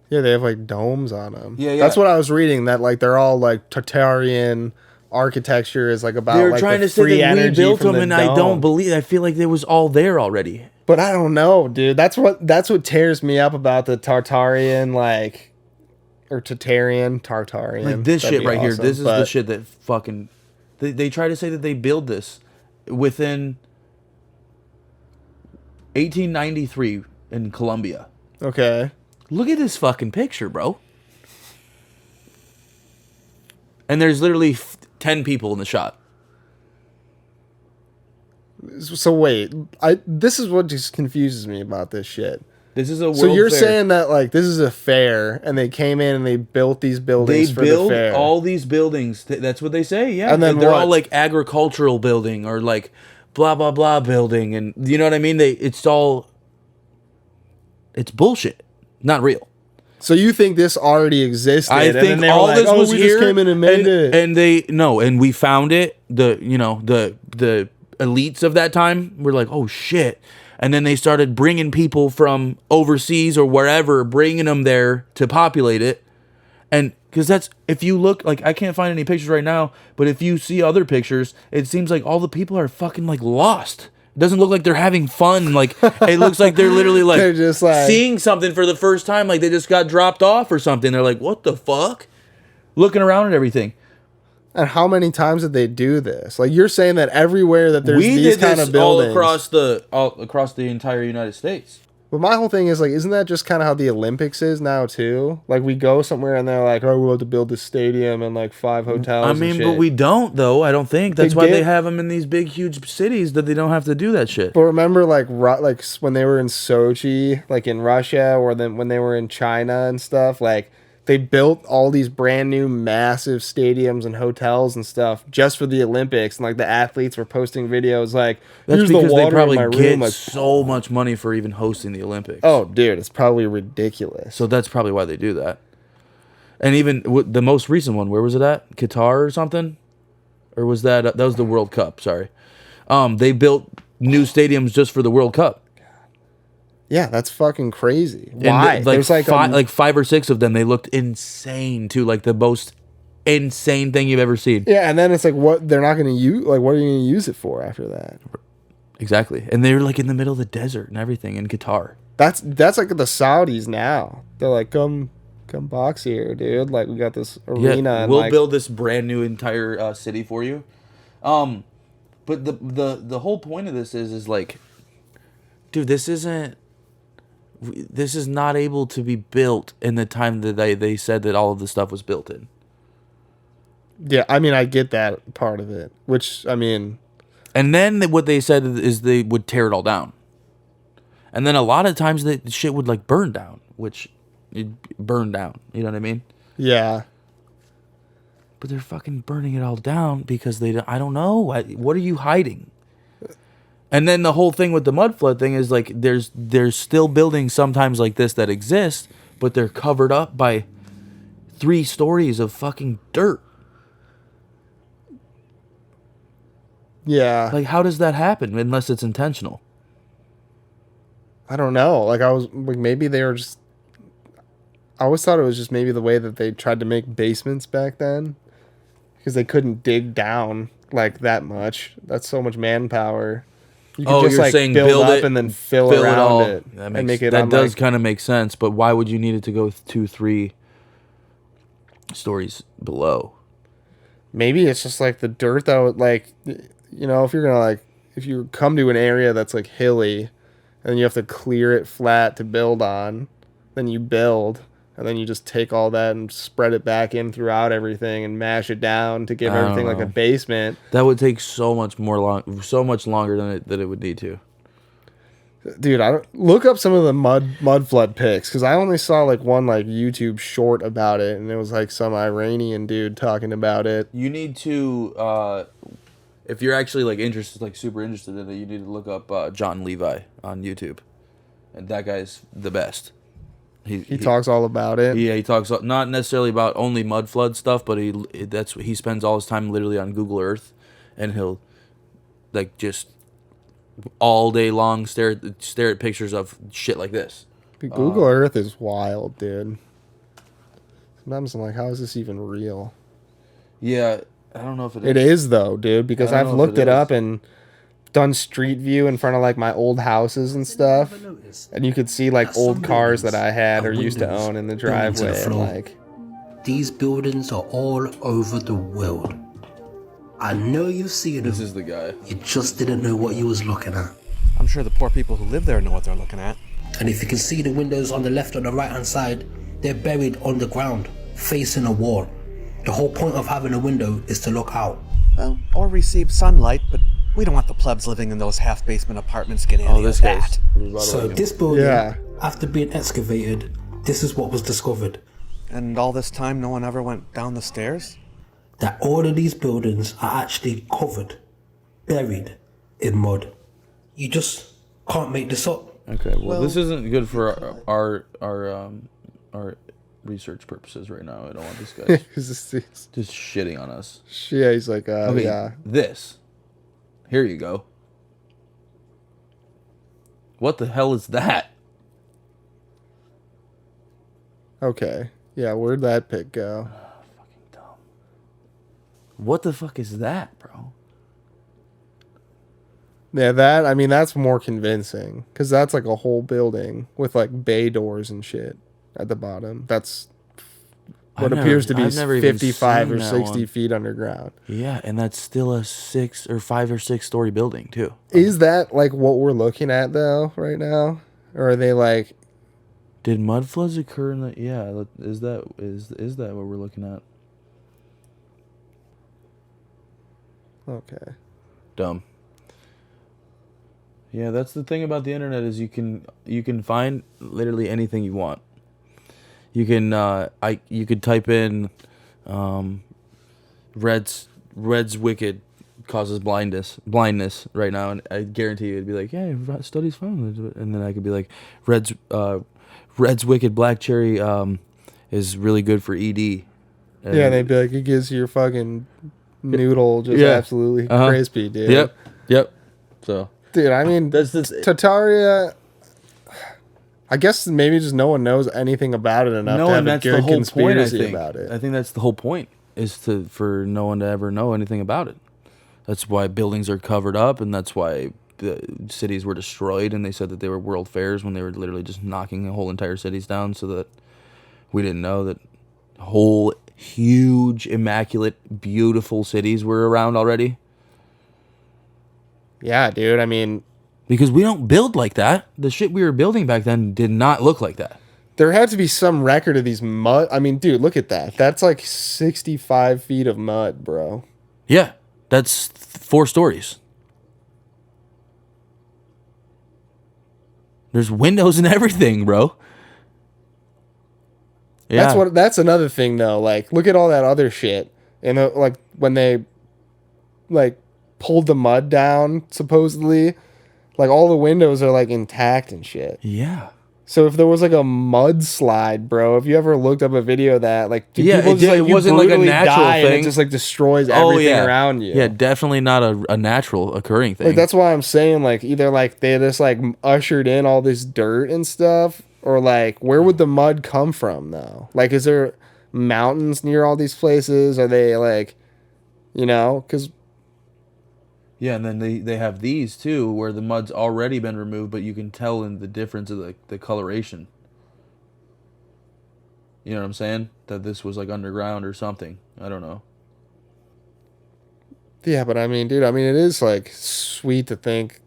they have like domes on them. Yeah. That's what I was reading, that like they're all like Tartarian architecture is like about They're like trying the to say free that we energy built from them, the and dome. I feel like it was all there already. But I don't know, dude. That's what tears me up about the Tartarian, like, or Tartarian. Like this shit right here. This is but the shit that fucking. They try to say that they build this within 1893 in Colombia. Okay. Look at this fucking picture, bro. And there's literally 10 people in the shot. So wait, this is what just confuses me about this shit. This is a world So you're fair. saying that like this is a fair, and they came in and they built these buildings for the fair. They build all these buildings. That's what they say. Yeah, and then they're all like agricultural building or like blah blah blah building, and you know what I mean. It's bullshit, not real. So you think this already existed? I think and then all like, this was we here. Just came in and made it. And we found it. The elites of that time were like, oh shit. And then they started bringing people from overseas or wherever, bringing them there to populate it. And because that's, if you look, like, I can't find any pictures right now, but if you see other pictures, it seems like all the people are fucking like lost. It doesn't look like they're having fun. Like, it looks like they're literally like, they're just like seeing something for the first time. Like they just got dropped off or something. They're like, what the fuck? Looking around at everything. And how many times did they do this? Like you're saying that everywhere that there's these kind of buildings all across the entire United States. But my whole thing is like, isn't that just kind of how the Olympics is now too? Like we go somewhere and they're like, oh, we want to build this stadium and like 5 hotels. I mean, and shit. but we don't though. I don't think that's why they have them in these big, huge cities that they don't have to do that shit. But remember, like when they were in Sochi, like in Russia, or then when they were in China and stuff, like. They built all these brand new massive stadiums and hotels and stuff just for the Olympics, and like the athletes were posting videos like, that's here's because the water they probably in my get room. Like, so much money for even hosting the Olympics. Oh, dude, it's probably ridiculous. So that's probably why they do that. And even the most recent one, where was it at? Qatar or something? Or was that was the World Cup? Sorry, they built new stadiums just for the World Cup. Yeah, that's fucking crazy. Why? And there's like like 5 or 6 of them. They looked insane too, like the most insane thing you've ever seen. Yeah, and then it's like, what they're not going to use. Like, what are you going to use it for after that? Exactly, and they were like in the middle of the desert and everything in Qatar. That's like the Saudis now. They're like, come box here, dude. Like we got this arena. Yeah, and we'll like, build this brand new entire city for you. But the whole point of this is like, dude, this is not able to be built in the time that they said that all of the stuff was built in. Yeah, I mean, I get that part of it, which, I mean... And then what they said is they would tear it all down. And then a lot of times the shit would, like, burn down, which it burned down. You know what I mean? Yeah. But they're fucking burning it all down because I don't know. What are you hiding? And then the whole thing with the mud flood thing is like there's still buildings sometimes like this that exist, but they're covered up by 3 stories of fucking dirt. Yeah. Like, how does that happen unless it's intentional? I don't know. Like, I was like, maybe they were just. I always thought it was just maybe the way that they tried to make basements back then, because they couldn't dig down like that much. That's so much manpower. You can just you're like saying build up it and then fill it around all. it and make it. That does kind of make sense, but why would you need it to go 2-3 stories below? Maybe it's just like the dirt though. Like, you know, if you're gonna like, if you come to an area that's like hilly, and you have to clear it flat to build on, then you build. And then you just take all that and spread it back in throughout everything and mash it down to give everything like a basement. That would take so much longer than it would need to. Dude, look up some of the mud flood pics, because I only saw like one like YouTube short about it, and it was like some Iranian dude talking about it. You need to, if you're actually like interested, like super interested in it, you need to look up John Levi on YouTube, and that guy's the best. He talks all about it. Yeah, he talks not necessarily about only mud flood stuff, but he spends all his time literally on Google Earth, and he'll like just all day long stare at pictures of shit like this. Google Earth is wild, dude. Sometimes I'm like, how is this even real? Yeah, I don't know if it is. It is though, dude, because I've looked it up and done street view in front of like my old houses and stuff, and you could see like old cars that I had or used to own in the driveway. And like, these buildings are all over the world. I know you've seen them. This is the guy. You just didn't know what you was looking at. I'm sure the poor people who live there know what they're looking at. And if you can see the windows on the left or the right hand side, they're buried on the ground, facing a wall. The whole point of having a window is to look out. Well, or receive sunlight, but we don't want the plebs living in those half-basement apartments getting any of that. So this building, after being excavated, this is what was discovered. And all this time, no one ever went down the stairs? That all of these buildings are actually covered, buried in mud. You just can't make this up. Okay, well this isn't good for our research purposes right now. I don't want this guy just shitting on us. Yeah, he's like, okay, yeah. This. Here you go. What the hell is that? Okay. Yeah, where'd that pic go? Fucking dumb. What the fuck is that, bro? Yeah, that's more convincing, because that's like a whole building with like bay doors and shit at the bottom. That's what appears to be 55 or 60 feet underground. Yeah, and that's still a 5 or 6 story building too. Is that like what we're looking at though right now, or are they like? Did mud floods occur in the? Yeah, is that what we're looking at? Okay. Dumb. Yeah, that's the thing about the internet is you can find literally anything you want. You can you could type in Red's wicked causes blindness right now, and I guarantee you it'd be like, yeah, studies found, and then I could be like, Red's wicked black cherry is really good for ED. And yeah, they'd be like, it gives your fucking noodle just absolutely crispy, dude. Yep. So, dude, I mean, Tartaria, I guess maybe just no one knows anything about it enough to have a good conspiracy about it. I think that's the whole point, is for no one to ever know anything about it. That's why buildings are covered up, and that's why the cities were destroyed, and they said that they were world fairs when they were literally just knocking whole entire cities down, so that we didn't know that whole huge, immaculate, beautiful cities were around already. Yeah, dude, I mean, because we don't build like that. The shit we were building back then did not look like that. There had to be some record of these mud. I mean, dude, look at that. That's like 65 feet of mud, bro. Yeah, that's 4 stories. There's windows and everything, bro. Yeah. That's another thing though. Like, look at all that other shit. And like when they like pulled the mud down, supposedly, like all the windows are like intact and shit. Yeah. So if there was like a mudslide, bro, if you ever looked up a video of that, like, people just, it wasn't like a natural thing. And it just like destroys everything around you. Yeah, definitely not a natural occurring thing. Like, that's why I'm saying, like, either like they just like ushered in all this dirt and stuff, or like where would the mud come from though? Like, is there mountains near all these places? Are they like, you know, because Yeah, and then they have these too, where the mud's already been removed, but you can tell in the difference of the coloration. You know what I'm saying? That this was like underground or something. I don't know. Yeah, but I mean, dude, it is like sweet to think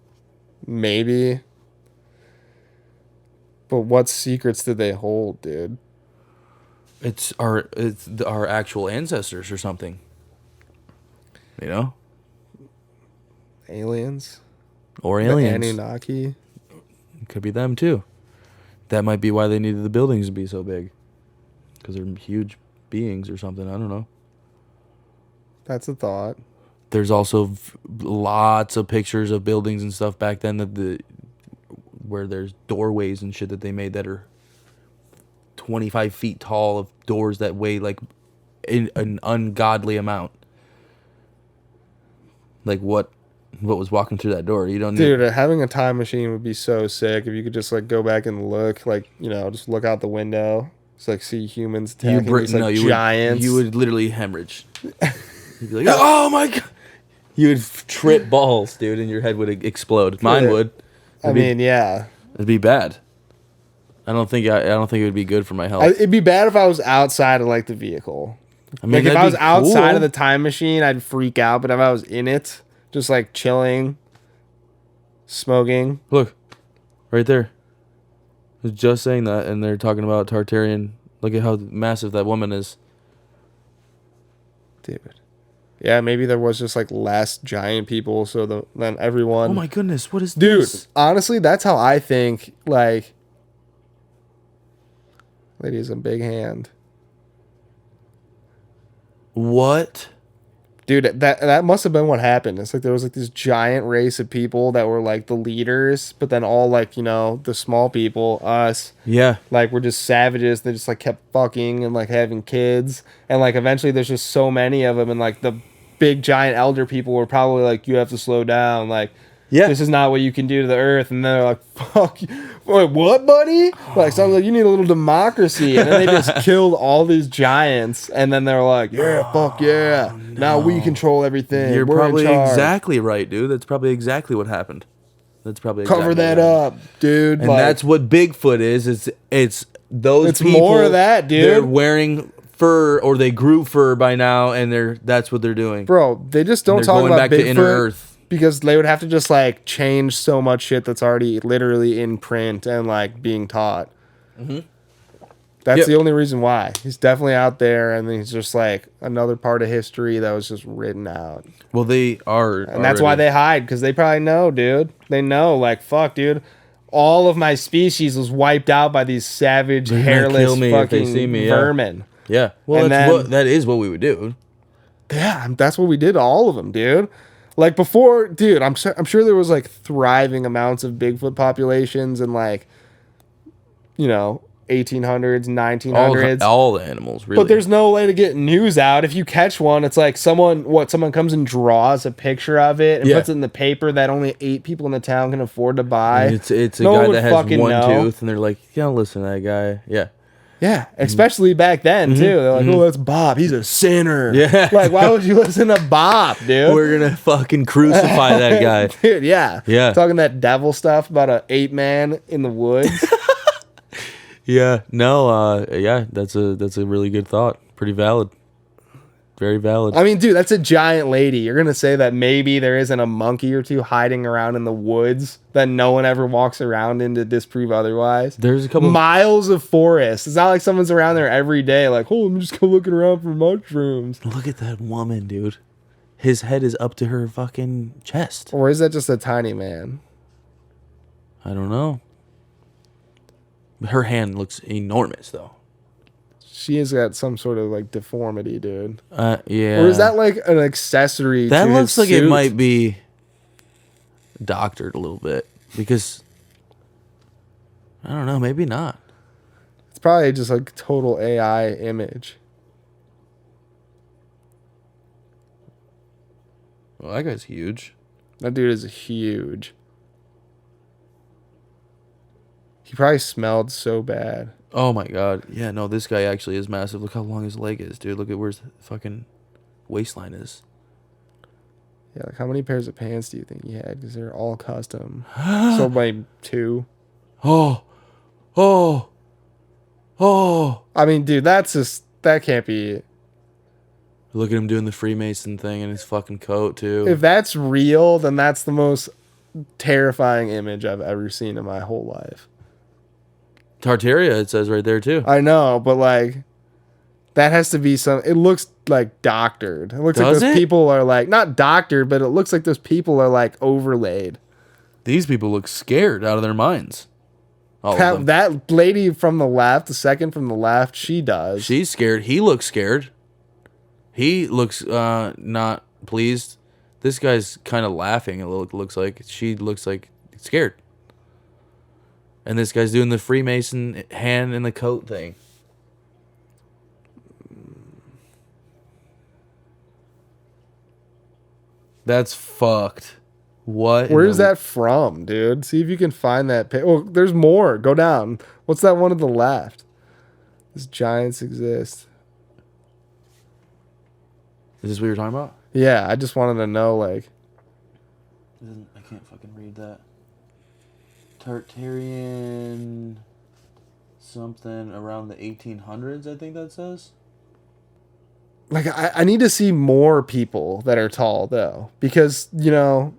maybe. But what secrets did they hold, dude? It's our actual ancestors or something. You know? Aliens? Or aliens. The Anunnaki? It could be them too. That might be why they needed the buildings to be so big. Because they're huge beings or something. I don't know. That's a thought. There's also lots of pictures of buildings and stuff back then where there's doorways and shit that they made that are 25 feet tall, of doors that weigh like an ungodly amount. Like what was walking through that door? You don't Dude, having a time machine would be so sick if you could just like go back and look, like, you know, just look out the window. Just like see humans attacking these like giants. You would literally hemorrhage. You'd be like, oh my God. You would trip balls, dude, and your head would explode. Mine would. Yeah. It'd be bad. I don't think it would be good for my health. It'd be bad if I was outside of like the vehicle. Like if I was outside of the time machine, I'd freak out. But if I was in it, just like chilling, smoking. Look, right there. I was just saying that, and they're talking about Tartarian. Look at how massive that woman is. Dude. Yeah, maybe there was just like less giant people, so then everyone. Oh my goodness, what is this? Dude, honestly, that's how I think. Like, lady is a big hand. What? Dude, that must have been what happened. It's like there was like this giant race of people that were like the leaders, but then all like, you know, the small people, us, like we're just savages. They just like kept fucking and like having kids, and like eventually there's just so many of them, and like the big giant elder people were probably like, you have to slow down, like this is not what you can do to the earth. And they're like, fuck you. Wait, what, buddy? Like, sounds like you need a little democracy. And then they just killed all these giants, and then they're like, fuck yeah. No. Now we control everything. You're probably exactly right, dude. That's probably exactly what happened. That's probably cover that up, dude. And like, that's what Bigfoot is. It's those it's people. It's more of that, dude. They're wearing fur, or they grew fur by now, and that's what they're doing. Bro, they just don't talk about back Bigfoot to inner Earth. Because they would have to just like change so much shit that's already literally in print and like being taught. Mm-hmm. That's the only reason why. He's definitely out there, and he's just like another part of history that was just written out. Well, they are, and that's why they hide, because they probably know, dude. They know, like, fuck, dude. All of my species was wiped out by these savage, hairless, fucking vermin. Yeah. Well, that is what we would do. Yeah, that's what we did to all of them, dude. Like before, dude, I'm sure there was like thriving amounts of Bigfoot populations in like, you know, 1800s, 1900s. All the animals, really. But there's no way to get news out. If you catch one, it's like someone comes and draws a picture of it and puts it in the paper that only 8 people in the town can afford to buy. It's a guy that has one tooth, and they're like, you don't listen to that guy. Yeah. Yeah, especially back then, too. They're like, oh, that's Bob. He's a sinner. Yeah. Like, why would you listen to Bob, dude? We're going to fucking crucify that guy. Dude, yeah. Yeah. Talking that devil stuff about an ape man in the woods. Yeah. No, that's a really good thought. Pretty valid. Very valid. I mean, dude, that's a giant lady. You're going to say that maybe there isn't a monkey or two hiding around in the woods that no one ever walks around in to disprove otherwise? There's a couple miles of forest. It's not like someone's around there every day like, oh, I'm just looking around for mushrooms. Look at that woman, dude. His head is up to her fucking chest. Or is that just a tiny man? I don't know. Her hand looks enormous, though. She has got some sort of like deformity, dude. Yeah. Or is that like an accessory? That to looks his like suit? it might be doctored a little bit, because I don't know, maybe not. It's probably just like total AI image. Well, that guy's huge. That dude is huge. He probably smelled so bad. Oh my god. Yeah, no, this guy actually is massive. Look how long his leg is, dude. Look at where his fucking waistline is. Yeah, like how many pairs of pants do you think he had? Because they're all custom. Sold by 2. Oh. I mean, dude, that can't be. Look at him doing the Freemason thing in his fucking coat too. If that's real, then that's the most terrifying image I've ever seen in my whole life. Tartaria, it says right there too. I know, but like, that has to be it looks like doctored. It looks like those people are like, not doctored, but it looks like those people are like overlaid. These people look scared out of their minds. That lady from the left, the second from the left, she does. She's scared. He looks scared. He looks not pleased. This guy's kind of laughing. It looks like she looks like scared. And this guy's doing the Freemason hand in the coat thing. That's fucked. What? Where's that from, dude? See if you can find that. Oh, there's more. Go down. What's that one to the left? These giants exist. Is this what you're talking about? Yeah, I just wanted to know, like. I can't fucking read that. Tartarian something around the 1800s, I think that says. Like, I need to see more people that are tall, though. Because, you know.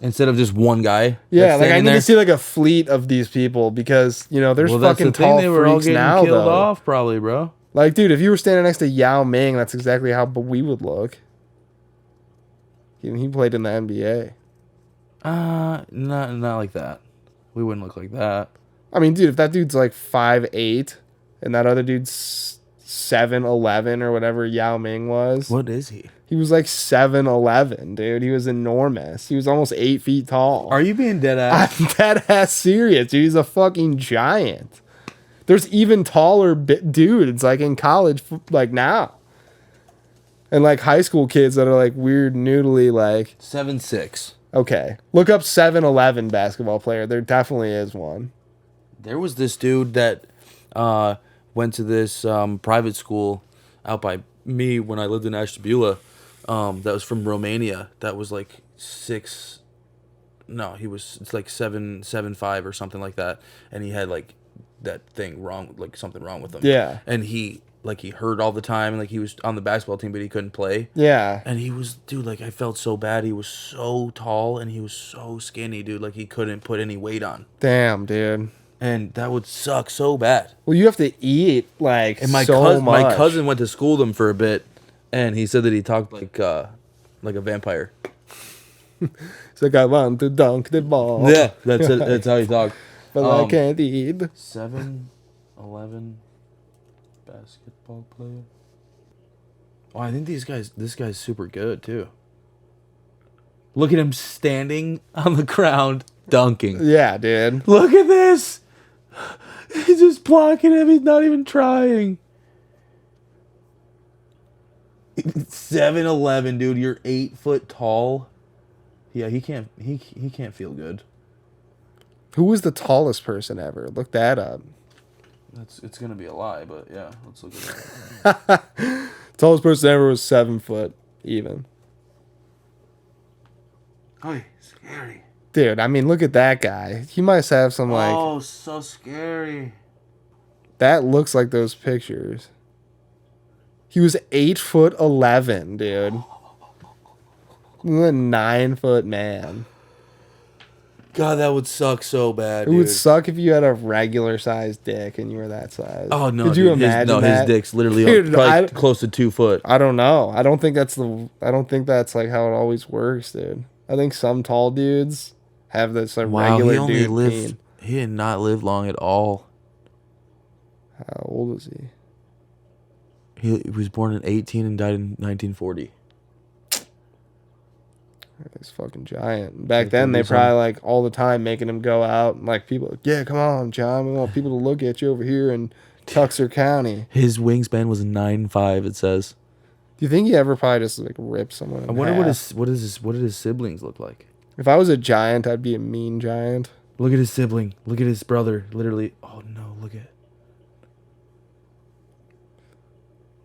Instead of just one guy. Yeah, like I need to see like a fleet of these people because, you know, there's fucking tall freaks now, though. They were all getting killed off, probably, bro. Like, dude, if you were standing next to Yao Ming, that's exactly how we would look. He played in the NBA. Not like that. We wouldn't look like that. I mean, dude, if that dude's like 5'8", and that other dude's 7'11" or whatever Yao Ming was. What is he? He was like 7'11", dude. He was enormous. He was almost 8 feet tall. Are you being dead ass? I'm dead ass serious, dude. He's a fucking giant. There's even taller dudes like in college, like now. And like high school kids that are like weird noodly, like 7'6". Okay. Look up 7'11" basketball player. There definitely is one. There was this dude that went to this private school out by me when I lived in Ashtabula. That was from Romania. That was like 6. No, it's like 7'5" or something like that. And he had like that thing wrong, like something wrong with him. Yeah. And he hurt all the time, and like he was on the basketball team, but he couldn't play. Yeah. And he was, dude, like I felt so bad. He was so tall and he was so skinny, dude. Like he couldn't put any weight on. Damn, dude. And that would suck so bad. Well, you have to eat like and my cousin went to school with him for a bit, and he said that he talked like a vampire. It's like I want to dunk the ball. Yeah, that's it. That's how he talked. But I can't eat. 7'11" basketball player. Oh, I think this guy's super good too. Look at him standing on the ground dunking. Yeah, dude. Look at this. He's just blocking him. He's not even trying. 7'11", dude. You're 8 foot tall. Yeah, he can't feel good. Who was the tallest person ever? Look that up. It's gonna be a lie, but yeah, let's look at it. Tallest person ever was 7 foot even. Oh, scary. Dude, I mean, look at that guy. He must have some like. Oh, so scary. That looks like those pictures. He was 8'11", dude. A 9 foot man. God, that would suck so bad. It would suck if you had a regular sized dick and you were that size. Oh no! Could you imagine that? His dick's literally probably close to 2 foot. I don't know. I don't think that's like how it always works, dude. I think some tall dudes have this like regular dude. He did not live long at all. How old is he? He was born in 18 and died in 1940. He's fucking giant. Back then, they probably like all the time making him go out and like people. Yeah, come on, John. We want people to look at you over here in Tuxer County. His wingspan was 9'5". It says. Do you think he ever probably just like ripped someone? I wonder what did his siblings look like? If I was a giant, I'd be a mean giant. Look at his sibling. Look at his brother. Literally. Oh no! Look at.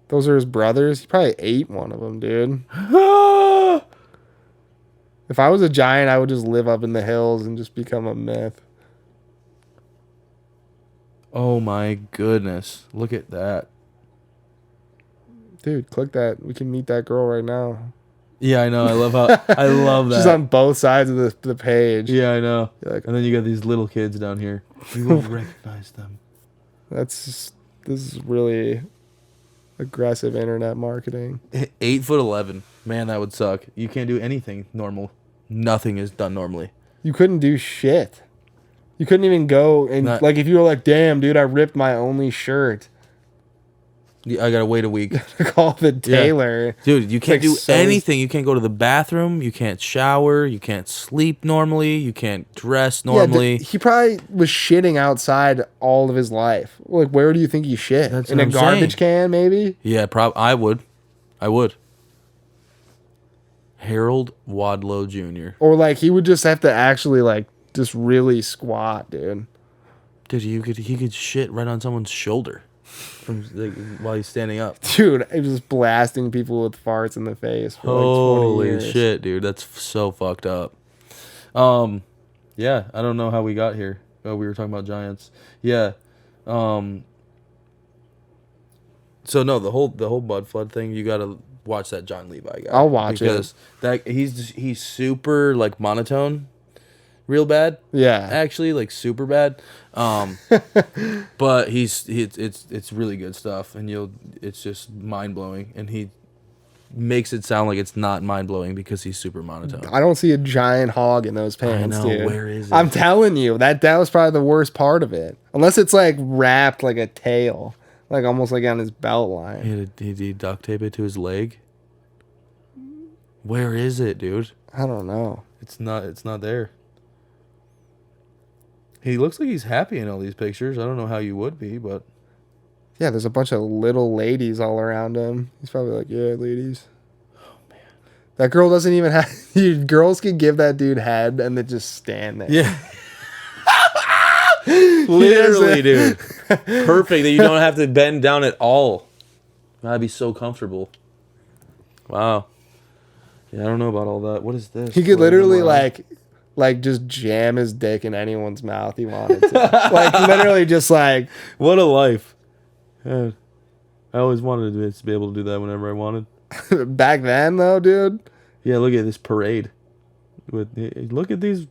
Those are his brothers. He probably ate one of them, dude. If I was a giant, I would just live up in the hills and just become a myth. Oh my goodness. Look at that. Dude, click that. We can meet that girl right now. Yeah, I know. I love that. She's on both sides of the page. Yeah, I know. Like, and then you got these little kids down here. You won't recognize them. This is really aggressive internet marketing. 8'11". Man, that would suck. You can't do anything normal. Nothing is done normally. You couldn't do shit. You couldn't even go and like if you were like, damn, dude, I ripped my only shirt. I gotta wait a week. Call the tailor. Yeah. Dude, you can't do anything. You can't go to the bathroom. You can't shower. You can't sleep normally. You can't dress normally. Yeah, he probably was shitting outside all of his life. Like, where do you think he shit? That's in a garbage can, maybe? Yeah, I would. Harold Wadlow Jr. Or like he would just have to actually like just really squat, dude. Dude, he could shit right on someone's shoulder from like, while he's standing up. Dude, he was just blasting people with farts in the face for like 20 years. Holy shit, dude, that's so fucked up. Yeah, I don't know how we got here. Oh, we were talking about giants. Yeah. So no, the whole Bud Flood thing, you gotta watch that John Levi guy. I'll watch because that he's super like monotone, real bad. Yeah, actually, like super bad. But it's really good stuff, and it's just mind blowing, and he makes it sound like it's not mind blowing because he's super monotone. I don't see a giant hog in those pants, I know, dude. where is it? I'm telling you, that was probably the worst part of it. Unless it's like wrapped like a tail. Like almost like on his belt line. He duct tape it to his leg. Where is it, dude? I don't know. It's not there. He looks like he's happy in all these pictures. I don't know how you would be, but yeah, there's a bunch of little ladies all around him. He's probably like, yeah, ladies. Oh man, that girl doesn't even have. Dude, girls can give that dude head and then just stand there. Yeah. Literally, dude. Perfect that you don't have to bend down at all. That'd be so comfortable. Wow. Yeah, I don't know about all that. What is this? He could literally like just jam his dick in anyone's mouth he wanted to. Like literally just like. What a life. Yeah. I always wanted to be able to do that whenever I wanted. Back then though, dude. Yeah, look at this parade. Look at this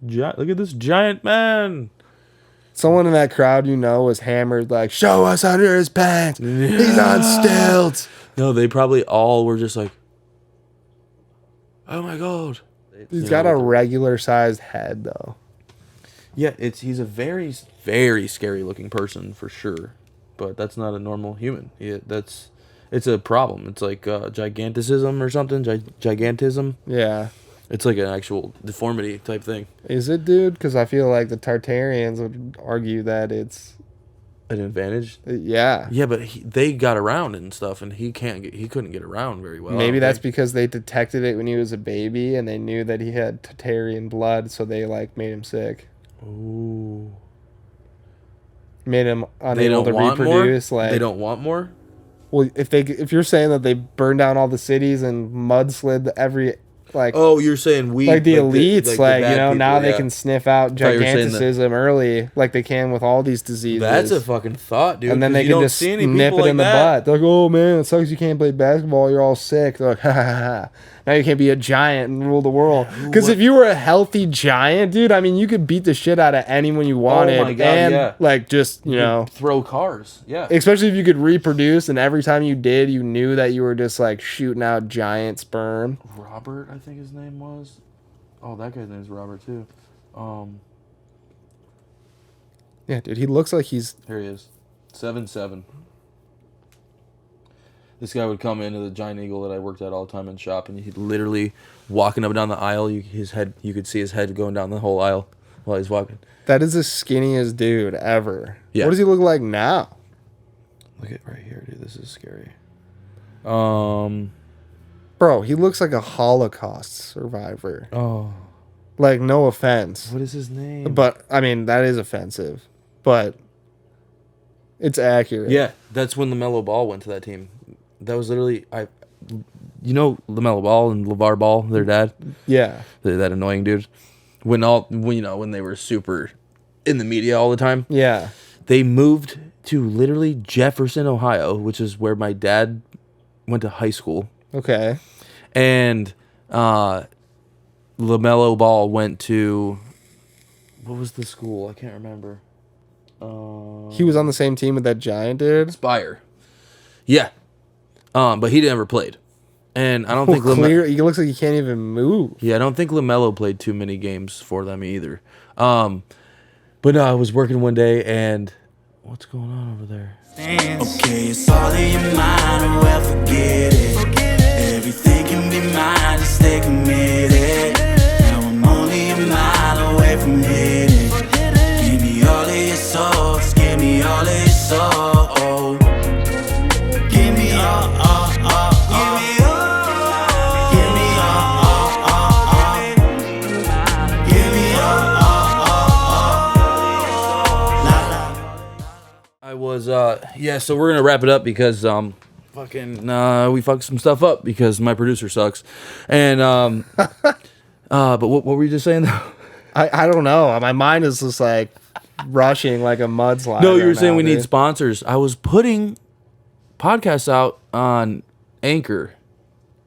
giant man. Someone in that crowd, was hammered like, show us under his pants. Yeah. He's on stilts. No, they probably all were just like, oh my God. He's got a regular sized head though. Yeah, he's a very, very scary looking person for sure. But that's not a normal human. It's a problem. It's like giganticism or something. Gigantism. Yeah. It's like an actual deformity type thing. Is it, dude? Because I feel like the Tartarians would argue that it's an advantage. Yeah. Yeah, but they got around and stuff, and he couldn't get around very well. Maybe that's because they detected it when he was a baby, and they knew that he had Tartarian blood, so they like made him sick. Ooh. Made him unable to reproduce. More? Like they don't want more. Well, if you're saying that they burned down all the cities and mudslid every. Like, oh, you're saying like the elites, people, now they can sniff out giganticism early, like they can with all these diseases. That's a fucking thought, dude. And then they can just nip it in the butt. They're like, oh man, it sucks you can't play basketball. You're all sick. They're like, ha ha ha. Now you can't be a giant and rule the world. Because if you were a healthy giant, dude, I mean, you could beat the shit out of anyone you wanted. Oh my God, and like just you throw cars. Yeah. Especially if you could reproduce, and every time you did, you knew that you were just like shooting out giant sperm. Robert, I think his name was. Oh, that guy's name is Robert too. Yeah, dude, he looks like he's. Here he is, 7'7". This guy would come into the Giant Eagle that I worked at all the time in shop, and he'd literally walking up and down the aisle. You could see his head going down the whole aisle while he's walking. That is the skinniest dude ever. Yeah. What does he look like now? Look at right here, dude. This is scary. Bro, he looks like a Holocaust survivor. Oh. Like, no offense. What is his name? But, I mean, that is offensive. But it's accurate. Yeah, that's when LaMelo Ball went to that team. That was literally... you know LaMelo Ball and LeVar Ball, their dad? Yeah. That annoying dude. When they were super in the media all the time. Yeah. They moved to literally Jefferson, Ohio, which is where my dad went to high school. Okay. And LaMelo Ball went to, what was the school? I can't remember. He was on the same team with that giant dude? Spire. Yeah. But he never played. And I don't think he looks like he can't even move. Yeah, I don't think LaMelo played too many games for them either. But no, I was working one day and what's going on over there? Okay, it's all in your mind, or well, forget it. Everything can be mine, just stay committed. Now I'm only a mile away from hitting. Give me all of your soul, just give me all of your soul. Give me all, give me all, give me all, give me all. I was so we're gonna wrap it up because we fucked some stuff up because my producer sucks. And but what were you just saying though? I don't know. My mind is just like rushing like a mudslide. No, you were saying we need sponsors. I was putting podcasts out on Anchor,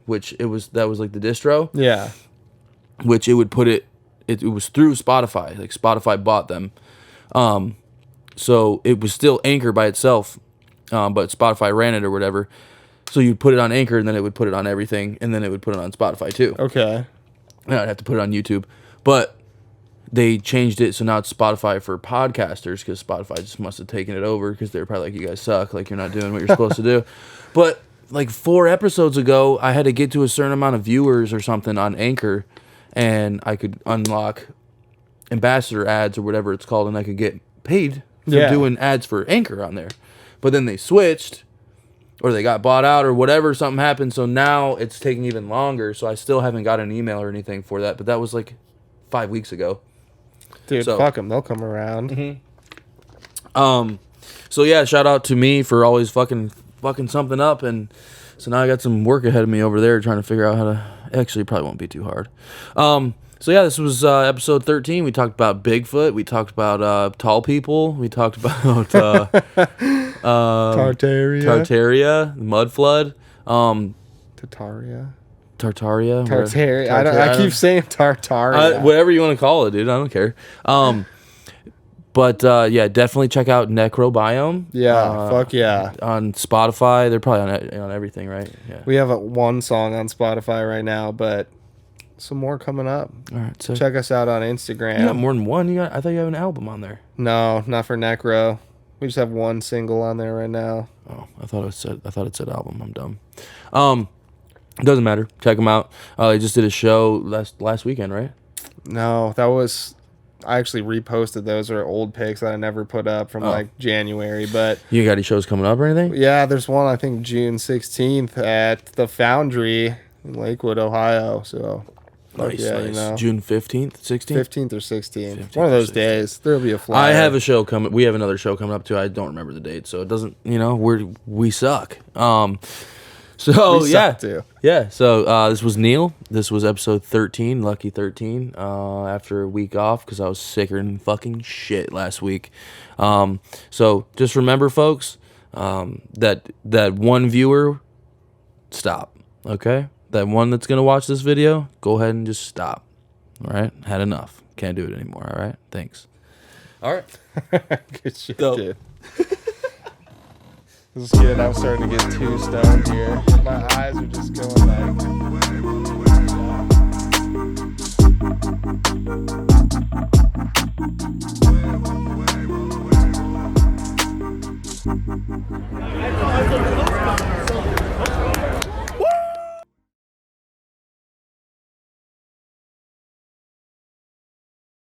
that was like the distro. Yeah. Which it would put it was through Spotify. Like Spotify bought them. So it was still Anchor by itself, but Spotify ran it or whatever. So you'd put it on Anchor, and then it would put it on everything, and then it would put it on Spotify too. Okay. And I'd have to put it on YouTube. But they changed it, so now it's Spotify for podcasters, because Spotify just must have taken it over, because they're probably like, you guys suck, like you're not doing what you're supposed to do. But like 4 episodes ago, I had to get to a certain amount of viewers or something on Anchor, and I could unlock ambassador ads or whatever it's called, and I could get paid for doing ads for Anchor on there. But then they switched, or they got bought out or whatever, something happened, so now it's taking even longer, so I still haven't got an email or anything for that, but that was like 5 weeks ago. Dude, fuck them, they'll come around. Mm-hmm. So yeah, shout out to me for always fucking something up, and so now I got some work ahead of me over there trying to figure out how to, actually it probably won't be too hard. So yeah, this was episode 13. We talked about Bigfoot. We talked about tall people. We talked about Tartaria, mud flood. Tartaria. Tartaria. I keep saying Tartaria. Whatever you want to call it, dude. I don't care. But yeah, definitely check out Necrobiome. Yeah, fuck yeah. On Spotify. They're probably on everything, right? Yeah. We have one song on Spotify right now, but some more coming up. All right, so check us out on Instagram. You got more than one? I thought you had an album on there. No, not for Necro. We just have one single on there right now. Oh, I thought it said album. I'm dumb. It doesn't matter. Check them out. They just did a show last weekend, right? No, I actually reposted those are old pics that I never put up from like January, but you got any shows coming up or anything? Yeah, there's one I think June 16th at the Foundry in Lakewood, Ohio. So nice. June 15th, 16th? 15th or 16th. One of those days. There'll be a flyer. I have a show coming. We have another show coming up too. I don't remember the date, so it doesn't, we suck. So we yeah. suck too. Yeah. So this was Neil. This was episode 13, Lucky 13. After a week off because I was sicker than fucking shit last week. So just remember, folks, that one viewer, stop. Okay? That one that's gonna watch this video, go ahead and just stop. All right? Had enough. Can't do it anymore. All right? Thanks. All right. Good shit, dude. This is good. I'm starting to get too stoned here. My eyes are just going like.